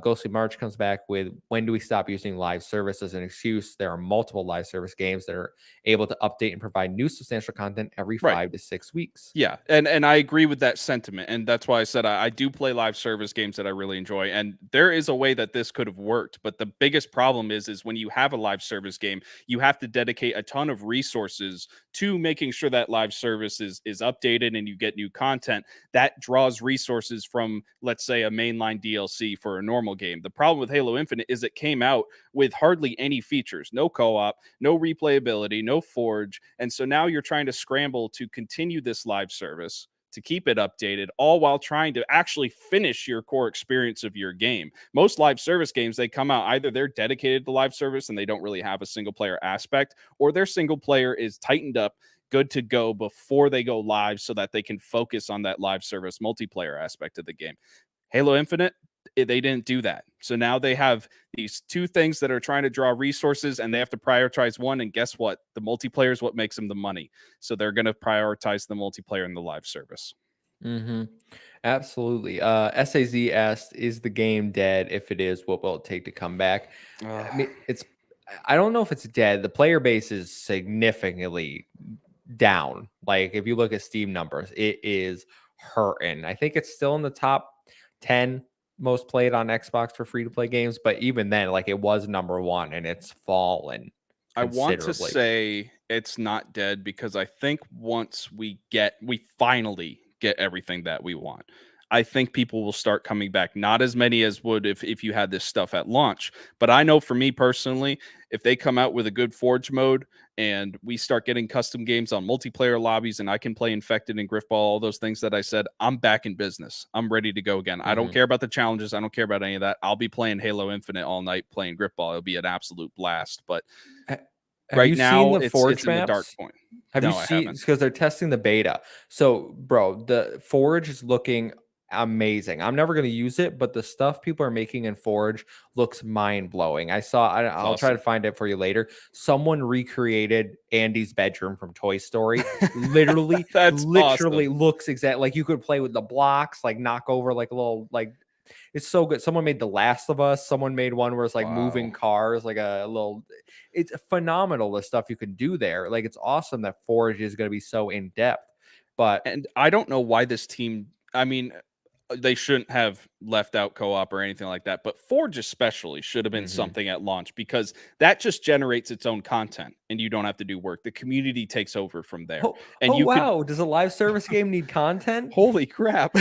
Ghostly March comes back with, when do we stop using live service as an excuse? There are multiple live service games that are able to update and provide new substantial content every Right. 5 to 6 weeks. Yeah, and I agree with that sentiment, and that's why I said I do play live service games that I really enjoy, and there is a way that this could have worked, but the biggest problem is when you have a live service game, you have to dedicate a ton of resources to making sure that live service is updated and you get new content. That draws resources from, let's say, a mainline DLC for a normal game. The problem with Halo Infinite is it came out with hardly any features, no co-op, no replayability, no forge, and so now you're trying to scramble to continue this live service to keep it updated, all while trying to actually finish your core experience of your game. Most live service games, they come out either they're dedicated to live service and they don't really have a single player aspect, or their single player is tightened up, good to go before they go live so that they can focus on that live service multiplayer aspect of the game. Halo Infinite, they didn't do that. So now they have these two things that are trying to draw resources, and they have to prioritize one. And guess what? The multiplayer is what makes them the money. So they're going to prioritize the multiplayer and the live service. Mm-hmm. Absolutely. SAZ asked, "Is the game dead? If it is, what will it take to come back?" I mean, it's. I don't know if it's dead. The player base is significantly down. Like if you look at Steam numbers, it is hurting. I think it's still in the top 10 most played on Xbox for free to play games, but even then, like it was number one and it's fallen I want to considerably. say it's not dead because I think once we finally get everything that we want, I think people will start coming back. Not as many as would if you had this stuff at launch. But I know for me personally, if they come out with a good Forge mode and we start getting custom games on multiplayer lobbies and I can play Infected and Griffball, all those things that I said, I'm back in business. I'm ready to go again. I don't care about the challenges. I don't care about any of that. I'll be playing Halo Infinite all night playing Griffball. It'll be an absolute blast. But Have right you seen now, the Forge it's in the dark maps? point. Have you No, I seen, haven't. because they're testing the beta. So, bro, the Forge is looking amazing. I'm never going to use it, but the stuff people are making in Forge looks mind blowing. I'll try to Awesome. find it for you later. Someone recreated Andy's bedroom from Toy Story. Literally, That's literally awesome. looks exact like you could play with the blocks, like knock over like a little like it's so good. Someone made The Last of Us. Someone made one where it's like moving Wow. cars, like a little. It's phenomenal the stuff you can do there. Like it's awesome that Forge is going to be so in depth. But And I don't know why this team, I mean, they shouldn't have left out co-op or anything like that, but Forge especially should have been mhm. something at launch because that just generates its own content and you don't have to do work. The community takes over from there. And Oh you could wow, does a live service game need content? Holy crap.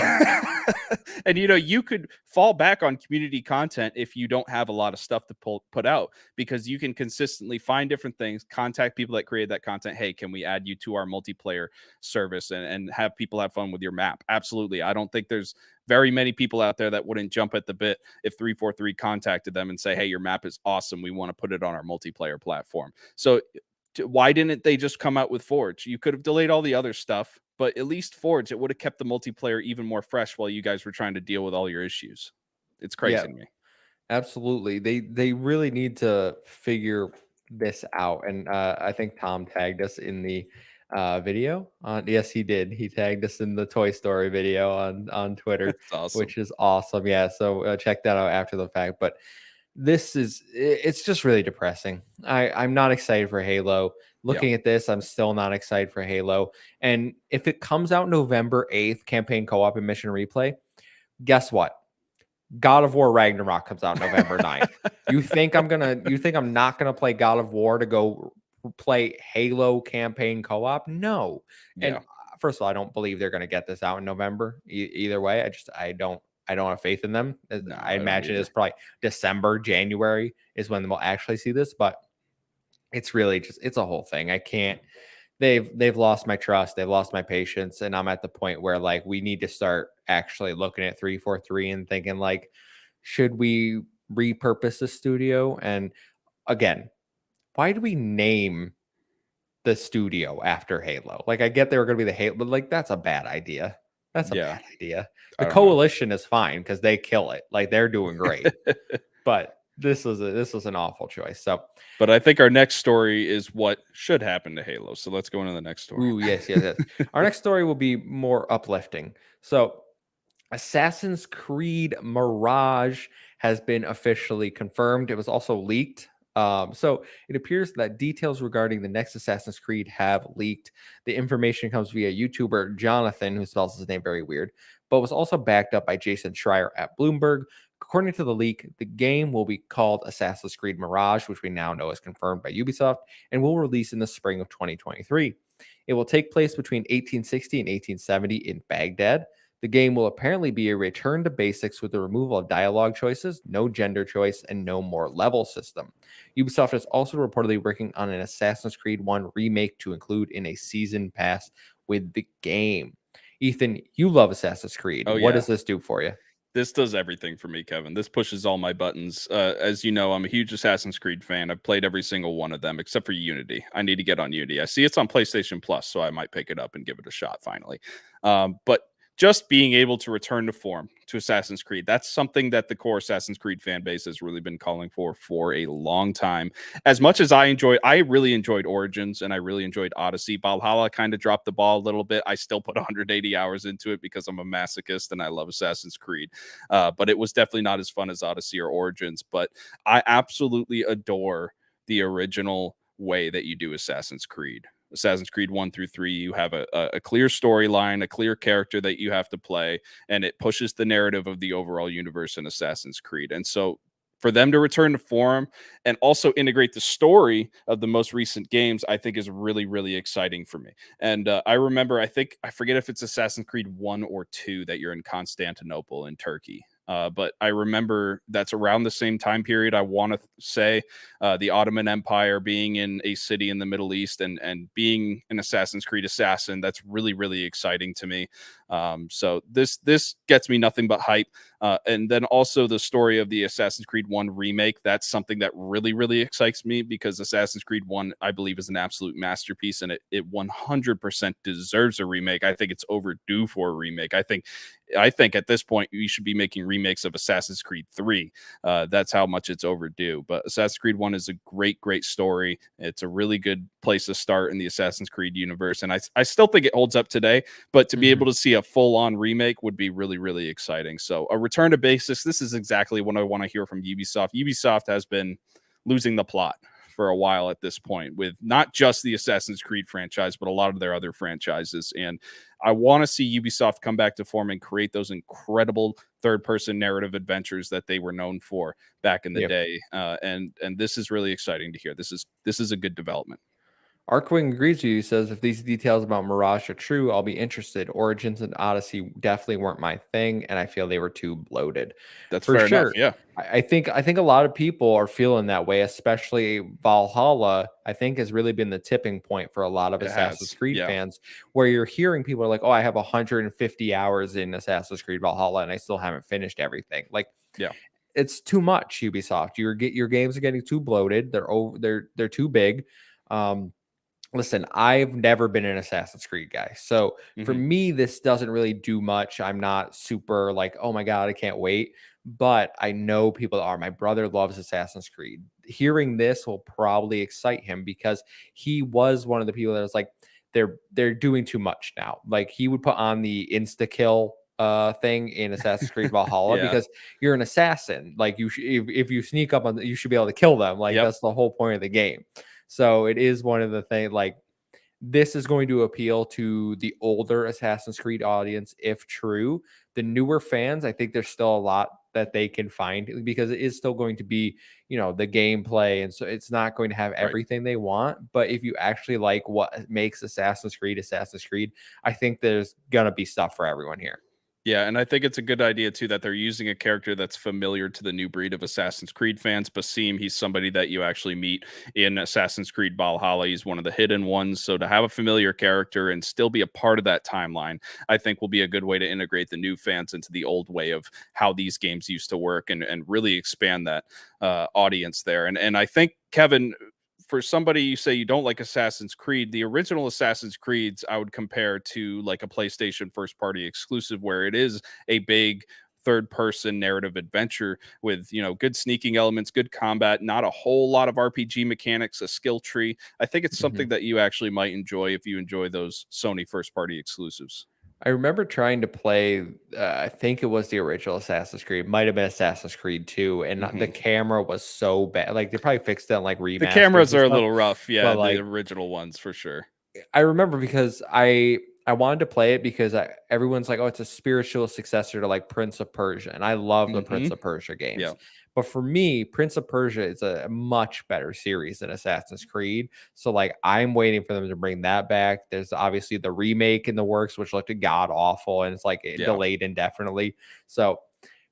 And you could fall back on community content if you don't have a lot of stuff to put out because you can consistently find different things, contact people that create that content. Hey, can we add you to our multiplayer service and have people have fun with your map? Absolutely. I don't think there's very many people out there that wouldn't jump at the bit if 343 contacted them and say, hey, your map is awesome. We want to put it on our multiplayer platform. So why didn't they just come out with Forge? You could have delayed all the other stuff, but at least Forge, it would have kept the multiplayer even more fresh while you guys were trying to deal with all your issues. It's Yeah, crazy to me. absolutely. They really need to figure this out. And I think Tom tagged us in the video. Yes, he did. He tagged us in the Toy Story video on Twitter, It's awesome. which is awesome. Yeah, so check that out after the fact. But it's just really depressing. I'm not excited for Halo. Yeah. Looking at this, I'm still not excited for Halo. And if it comes out November 8th, campaign co-op and mission replay, guess what? God of War Ragnarok comes out November 9th. You think I'm not gonna play God of War to go play Halo campaign co-op? No. And Yeah. first of all, I don't believe they're gonna get this out in November. Either way, I don't have faith in them. No, I I don't imagine it's either. probably December, January is when we'll actually see this, but it's really just it's a whole thing. I can't they've lost my trust, they've lost my patience, and I'm at the point where like we need to start actually looking at 343 and thinking like, should we repurpose the studio? And again, why do we name the studio after Halo? Like I get they were gonna be the Halo, but like that's a bad idea. That's a Yeah. bad idea. I The don't know. coalition is fine because they kill it. Like they're doing great. But this was an awful choice. So But I think our next story is what should happen to Halo. So let's go into the next story. ooh, yes, yes, yes. Our next story will be more uplifting. So Assassin's Creed Mirage has been officially confirmed. It was also leaked. So it appears that details regarding the next Assassin's Creed have leaked. The information comes via YouTuber Jonathan, who spells his name very weird, but was also backed up by Jason Schreier at Bloomberg. According to the leak, the game will be called Assassin's Creed Mirage, which we now know is confirmed by Ubisoft, and will release in the spring of 2023. It will take place between 1860 and 1870 in Baghdad. The game will apparently be a return to basics with the removal of dialogue choices, no gender choice, and no more level system. Ubisoft is also reportedly working on an Assassin's Creed 1 remake to include in a season pass with the game. Ethan, you love Assassin's Creed. Oh, What yeah. does this do for you? This does everything for me, Kevin. This pushes all my buttons. As you know, I'm a huge Assassin's Creed fan. I've played every single one of them except for Unity. I need to get on Unity. I see it's on PlayStation Plus, so I might pick it up and give it a shot finally. But just being able to return to form to Assassin's Creed. That's something that the core Assassin's Creed fan base has really been calling for a long time. As much as I really enjoyed Origins and I really enjoyed Odyssey. Valhalla kind of dropped the ball a little bit. I still put 180 hours into it because I'm a masochist and I love Assassin's Creed. But it was definitely not as fun as Odyssey or Origins. But I absolutely adore the original way that you do Assassin's Creed. Assassin's Creed 1 through 3, you have a clear storyline, a clear character that you have to play, and it pushes the narrative of the overall universe in Assassin's Creed. And so for them to return to form and also integrate the story of the most recent games, I think is really, really exciting for me. And I remember, I forget if it's Assassin's Creed 1 or 2 that you're in Constantinople in Turkey. But I remember that's around the same time period. I want to say the Ottoman Empire being in a city in the Middle East and being an Assassin's Creed assassin. That's really, really exciting to me. So this gets me nothing but hype. And then also the story of the Assassin's Creed 1 remake. That's something that really, really excites me because Assassin's Creed 1, I believe, is an absolute masterpiece and it 100% deserves a remake. I think it's overdue for a remake. I think at this point we should be making remakes of Assassin's Creed 3. That's how much it's overdue. But Assassin's Creed 1 is a great, great story. It's a really good place to start in the Assassin's Creed universe. And I still think it holds up today, but to be able to see a full-on remake would be really, really exciting. So a return to basics, this is exactly what I want to hear from Ubisoft. Ubisoft has been losing the plot for a while at this point with not just the Assassin's Creed franchise, but a lot of their other franchises. And I want to see Ubisoft come back to form and create those incredible third-person narrative adventures that they were known for back in the day. And this is really exciting to hear. This is a good development. Arkwing agrees with you, says, if these details about Mirage are true, I'll be interested. Origins and Odyssey definitely weren't my thing, and I feel they were too bloated. That's For fair enough, sure. yeah. I think a lot of people are feeling that way, especially Valhalla, I think has really been the tipping point for a lot of It Assassin's has, Creed yeah. fans, where you're hearing people are like, oh, I have 150 hours in Assassin's Creed Valhalla, and I still haven't finished everything. Like, Yeah. it's too much, Ubisoft. Your games are getting too bloated. They're too big. Listen, I've never been an Assassin's Creed guy. So for me, this doesn't really do much. I'm not super like, oh my God, I can't wait. But I know people are. My brother loves Assassin's Creed. Hearing this will probably excite him because he was one of the people that was like, they're doing too much now. Like he would put on the insta kill thing in Assassin's Creed Valhalla Yeah. because you're an assassin. Like if you sneak up on you should be able to kill them. Like that's the whole point of the game. So it is one of the things like this is going to appeal to the older Assassin's Creed audience if true. The newer fans, I think there's still a lot that they can find because it is still going to be, the gameplay. And so it's not going to have everything they want. But if you actually like what makes Assassin's Creed, I think there's going to be stuff for everyone here. Yeah, and I think it's a good idea too that they're using a character that's familiar to the new breed of Assassin's Creed fans. Basim, he's somebody that you actually meet in Assassin's Creed Valhalla. He's one of the hidden ones. So to have a familiar character and still be a part of that timeline, I think will be a good way to integrate the new fans into the old way of how these games used to work and really expand that audience there. And I think, Kevin, for somebody you say you don't like Assassin's Creed, the original Assassin's Creeds I would compare to like a PlayStation first party exclusive where it is a big third person narrative adventure with, good sneaking elements, good combat, not a whole lot of RPG mechanics, a skill tree. I think it's something that you actually might enjoy if you enjoy those Sony first party exclusives. I remember trying to play, I think it was the original Assassin's Creed, might have been Assassin's Creed 2, and the camera was so bad. Like they probably fixed it on like The remasters cameras and are a stuff. little rough. Yeah, But the like original ones for sure. I remember because I wanted to play it because everyone's like, oh, it's a spiritual successor to like Prince of Persia, and I love the Prince of Persia games. Yeah. But for me, Prince of Persia is a much better series than Assassin's Creed. So like I'm waiting for them to bring that back. There's obviously the remake in the works, which looked god awful, and it's like delayed indefinitely. So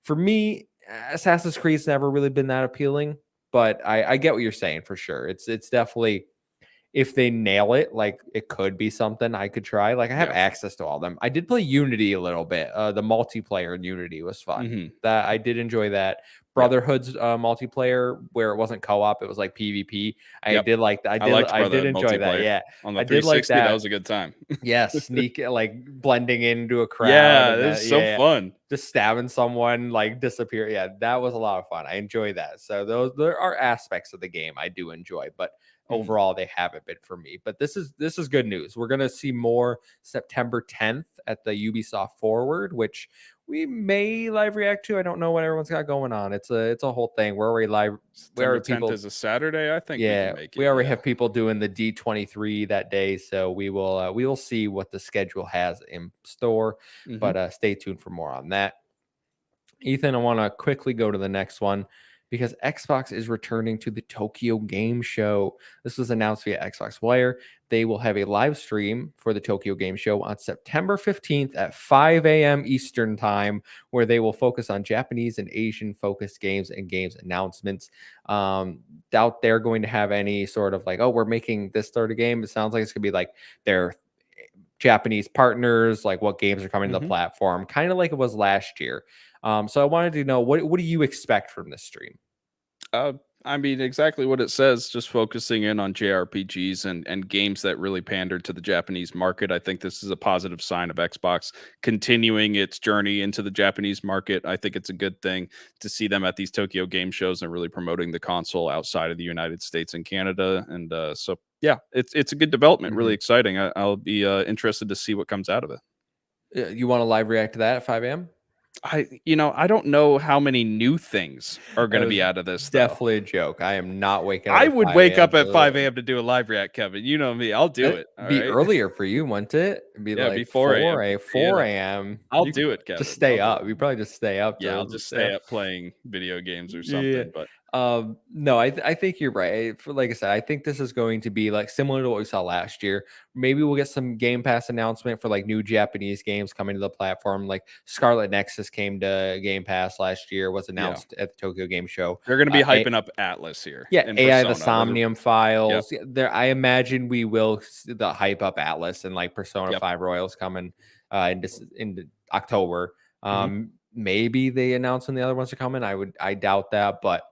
for me, Assassin's Creed's never really been that appealing. But I get what you're saying for sure. It's definitely, if they nail it, like it could be something I could try. Like I have access to all of them. I did play Unity a little bit. The multiplayer in Unity was fun. That I did enjoy that. Yep. Brotherhood's multiplayer where it wasn't co-op, it was like PvP. I Yep. did like that. I liked I did Brotherhood enjoy that. multiplayer Yeah, on the I did like 360. That that. was a good time. Yeah, sneak like blending into a crowd Yeah, and it then was so yeah, fun. just stabbing someone, like disappear. Yeah, that was a lot of fun. I enjoy that. So those there are aspects of the game I do enjoy, but Mhm. overall they haven't been for me. But this is good news. We're gonna see more September 10th at the Ubisoft Forward, which we may live react to. I don't know what everyone's got going on. It's a whole thing. We're already live. We September already 10th people is a Saturday. I think we yeah, can make we it. already Yeah. have people doing the D23 that day, so we will see what the schedule has in store, Mhm. but stay tuned for more on that. Ethan, I want to quickly go to the next one because Xbox is returning to the Tokyo Game Show. This was announced via Xbox Wire. They will have a live stream for the Tokyo Game Show on September 15th at 5 a.m. Eastern Time, where they will focus on Japanese and Asian focused games and games announcements. Doubt they're going to have any sort of like, oh, we're making this sort of game. It sounds like it's going to be like their Japanese partners, like what games are coming to the Mhm. platform, kind of like it was last year. So I wanted to know what do you expect from this stream? Uh, I mean, exactly what it says, just focusing in on JRPGs and games that really pander to the Japanese market. I think this is a positive sign of Xbox continuing its journey into the Japanese market. I think it's a good thing to see them at these Tokyo game shows and really promoting the console outside of the United States and Canada. And so, yeah, it's a good development. Really Mhm. exciting. I'll be interested to see what comes out of it. You want to live react to that at 5 a.m.? I don't know how many new things are That going to was be out of this though. definitely a joke. I am not waking up I at would 5 wake a.m. up for at 5 the AM to do a live react, Kevin. You know me. I'll do it. All be right. earlier for you, wouldn't it? It'd be Yeah, be like 4 AM. 4 Yeah. a.m. I'll You could do it, just Kevin. I'll stay do it. up. You probably just stay up Yeah, I'll to just stay up. stay up playing video games or Yeah. something, but No, I think you're right. For like I said, I think this is going to be like similar to what we saw last year. Maybe we'll get some Game Pass announcement for like new Japanese games coming to the platform. Like Scarlet Nexus came to Game Pass last year, was yeah. announced at the Tokyo Game Show. They're gonna be A hyping up Atlas here Yeah, and AI the Persona. They're Somnium Yep. Files. Yeah, there, I imagine we will the hype up Atlas and like Persona Yep. 5 Royals coming into October. Mhm. Maybe they announce when the other ones are coming. I doubt that, but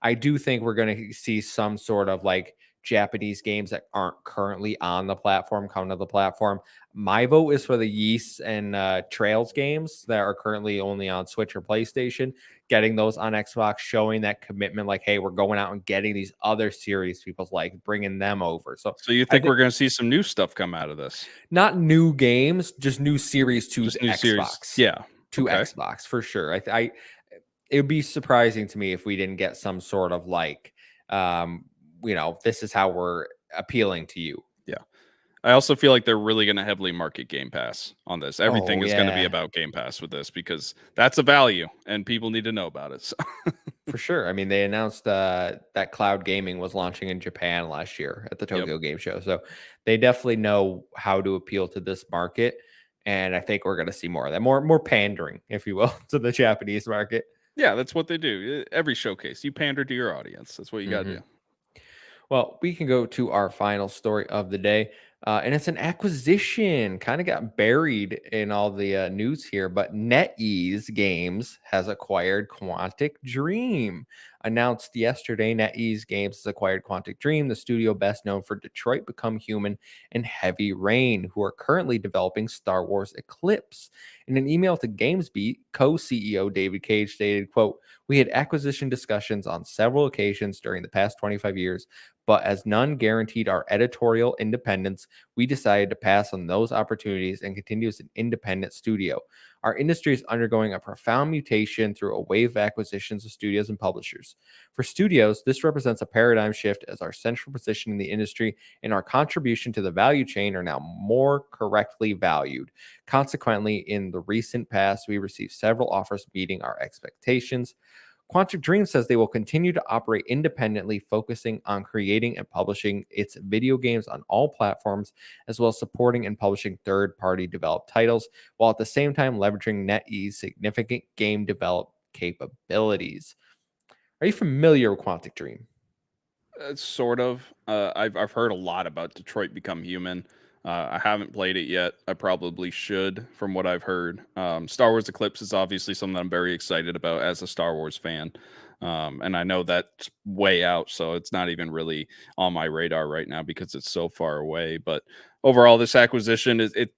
I do think we're going to see some sort of like Japanese games that aren't currently on the platform come to the platform. My vote is for the Yeast and Trails games that are currently only on Switch or PlayStation. Getting those on Xbox, showing that commitment, like, hey, we're going out and getting these other series people's like, bringing them over. So So you I think think we're gonna see some new stuff come out of this? not new games, just new series to the Just new series. Xbox, Yeah. Okay. for sure. I it would be surprising to me if we didn't get some sort of like, um, this is how we're appealing to you. Yeah. I also feel like they're really going to heavily market Game Pass on this. Everything Oh is going to be yeah, about Game Pass with this because that's a value and people need to know about it. So, for sure. I mean, they announced that cloud gaming was launching in Japan last year at the yep. Tokyo Game Show, so they definitely know how to appeal to this market. And I think we're going to see more of that, more pandering, if you will, to the Japanese market. Yeah, that's what they do. Every showcase, you pander to your audience. That's what you got to hmm do. Well, we can go to our final story of the day. And it's an acquisition, kind of got buried in all the news here, but NetEase Games has acquired Quantic Dream. Announced yesterday, NetEase Games has acquired Quantic Dream, the studio best known for Detroit Become Human and Heavy Rain, who are currently developing Star Wars Eclipse. In an email to GamesBeat, co-CEO David Cage stated, quote, "We had acquisition discussions on several occasions during the past 25 years, but as none guaranteed our editorial independence, we decided to pass on those opportunities and continue as an independent studio. Our industry is undergoing a profound mutation through a wave of acquisitions of studios and publishers. For studios, this represents a paradigm shift as our central position in the industry and our contribution to the value chain are now more correctly valued. Consequently, in the recent past, we received several offers meeting our expectations. Quantic Dream says they will continue to operate independently, focusing on creating and publishing its video games on all platforms, as well as supporting and publishing third party developed titles, while at the same time leveraging NetEase's significant game develop capabilities." Are you familiar with Quantic Dream? Sort of. I've heard a lot about Detroit Become Human. I haven't played it yet. I probably should, from what I've heard. Star Wars Eclipse is obviously something I'm very excited about as a Star Wars fan. And I know that's way out, so it's not even really on my radar right now because it's so far away. But overall, this acquisition it's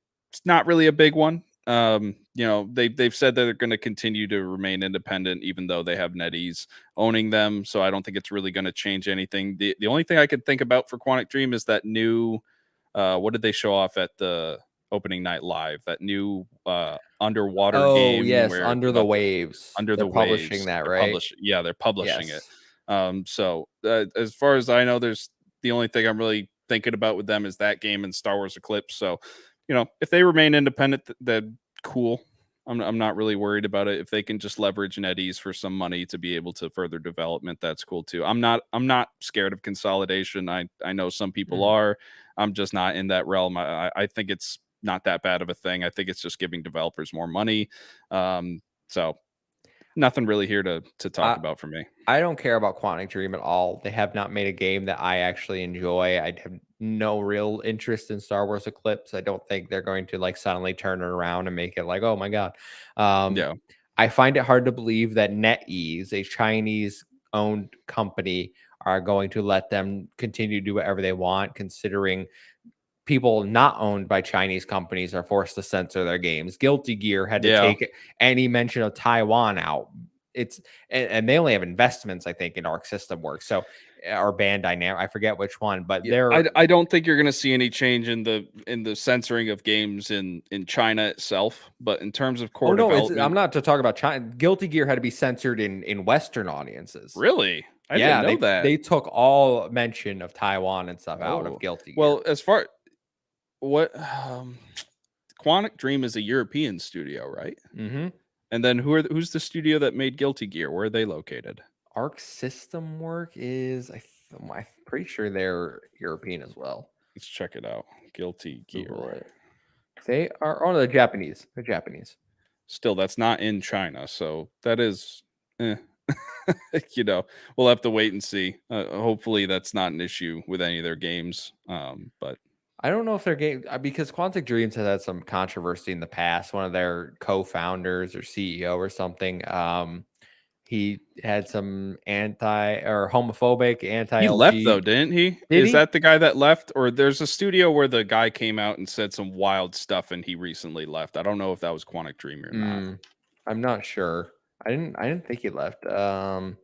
not really a big one. They've said that they're going to continue to remain independent, even though they have NetEase owning them. So I don't think it's really going to change anything. The only thing I could think about for Quantic Dream is that new what did they show off at the opening night live? That new underwater Oh, game yes, where it's Under the about the Waves. under They're the publishing waves. that, right? They're publishing it. Yes. So as far as I know, there's the only thing I'm really thinking about with them is that game and Star Wars Eclipse. So, if they remain independent, then cool. I'm not really worried about it. If they can just leverage NetEase for some money to be able to further development, that's cool too. I'm not scared of consolidation. I know some people Mhm. are. I'm just not in that realm. I think it's not that bad of a thing. I think it's just giving developers more money. So nothing really here to talk I about for me. I don't care about Quantic Dream at all. They have not made a game that I actually enjoy. I have no real interest in Star Wars Eclipse. I don't think they're going to like suddenly turn it around and make it like, oh my god. Um, Yeah. I find it hard to believe that NetEase, a Chinese owned company, are going to let them continue to do whatever they want, considering people not owned by Chinese companies are forced to censor their games. Guilty Gear had to Yeah. take any mention of Taiwan out. It's and they only have investments, I think, in Arc System Works. So or Bandai Namco, I forget which one, but Yeah, they're I don't think you're gonna see any change in the censoring of games in China itself, but in terms of oh core no, it's I'm development, not to talk about China. Guilty Gear had to be censored in Western audiences. really, I didn't Yeah, know that. they took all mention of Taiwan and stuff out of Oh, Guilty Gear. well, as far what Quantic Dream is a European studio, right? Hmm. And then who's the studio that made Guilty Gear? Where are they located? Arc System Work is I'm pretty sure they're European as well. Let's check it out. Guilty Google Gear. it. They are they're Japanese. They're Japanese. Still, that's not in China, so that is, eh. We'll have to wait and see. Hopefully, that's not an issue with any of their games. But I don't know if they're game because Quantic Dreams has had some controversy in the past. One of their co-founders or CEO or something, he had some anti or homophobic he left anti-LG. though, didn't he? Did Is he? that the guy that left, or there's a studio where the guy came out and said some wild stuff, and he recently left? I don't know if that was Quantic Dream or not. Mm, I'm not sure. I didn't think he left. Oh,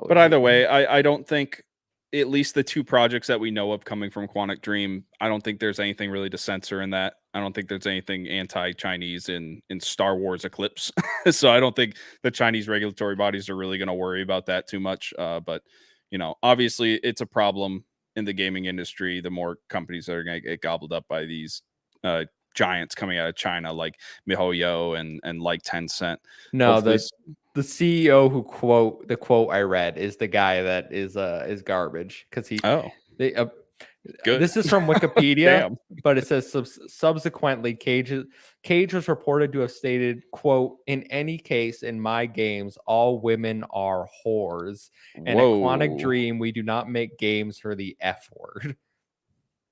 But either Dream. way, I don't think at least the two projects that we know of coming from Quantic Dream, I don't think there's anything really to censor in that. I don't think there's anything anti-Chinese in Star Wars Eclipse. So I don't think the Chinese regulatory bodies are really going to worry about that too much. But obviously it's a problem in the gaming industry. The more companies that are going to get gobbled up by these giants coming out of China, like MiHoYo and like Tencent. No, Hopefully, the CEO who quote I read is the guy that is garbage because oh, they good. this is from Wikipedia, Damn. but it says subsequently Cage was reported to have stated, quote, in any case in my games, all women are whores. And at Quantic Whoa. Dream, we do not make games for the F word,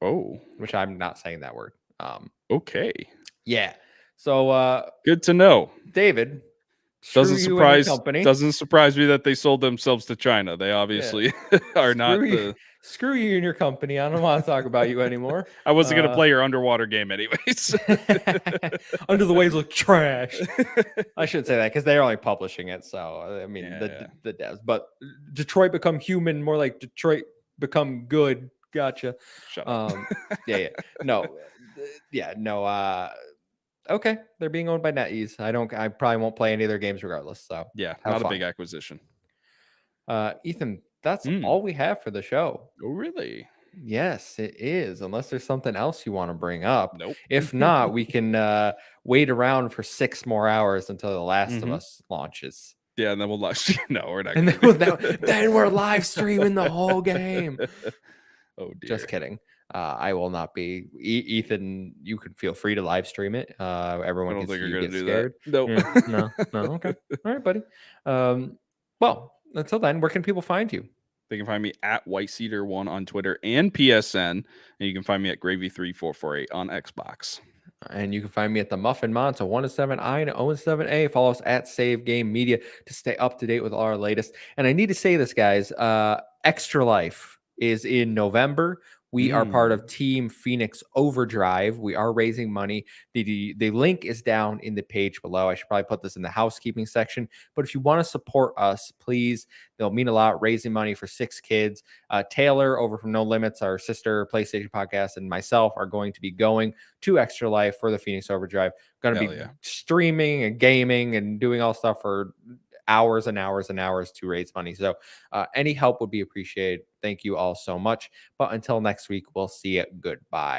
Oh, which I'm not saying that word. okay. Yeah. So Good to know. David, screw Doesn't you and your surprise company. doesn't surprise me that they sold themselves to China. They Yeah. obviously are Screw not you, the screw you and your company. I don't want to talk about you anymore. I wasn't gonna play your underwater game anyways. Under the Waves look trash. I shouldn't say that because they're only publishing it. So I mean Yeah. the devs, but Detroit Become Human, more like Detroit Become Good. Gotcha. Shut up. Yeah. No. Yeah. No. Okay. They're being owned by NetEase. I probably won't play any of their games regardless. So Yeah, have not a fun. big acquisition. Ethan, that's all we have for the show. Oh, really? Yes, it is. Unless there's something else you want to bring up. Nope. If not, we can wait around for 6 more hours until The Last of Us launches. Yeah, and then we'll launch. No, we're not. And Gonna then we're live streaming the whole game. Oh dear. Just kidding. I will not be. Ethan, you can feel free to live stream it. Everyone I can don't see think you're you gonna get do scared. that. Nope. Yeah, no. Okay. All right, buddy. Well, until then, where can people find you? They can find me at WhiteCedar1 on Twitter and PSN, and you can find me at Gravy3448 on Xbox. And you can find me at the Muffin Mon, so 1-7I and 0-7A. Follow us at Save Game Media to stay up to date with all our latest. And I need to say this, guys. Extra Life is in November. We are part of Team Phoenix Overdrive. We are raising money. The link is down in the page below. I should probably put this in the housekeeping section. But if you want to support us, please, they'll mean a lot. Raising money for 6 kids. Taylor over from No Limits, our sister PlayStation podcast, and myself are going to be going to Extra Life for the Phoenix Overdrive. Going to be streaming and gaming and doing all stuff for hours and hours and hours to raise money. So any help would be appreciated. Thank you all so much. But until next week, we'll see you. Goodbye.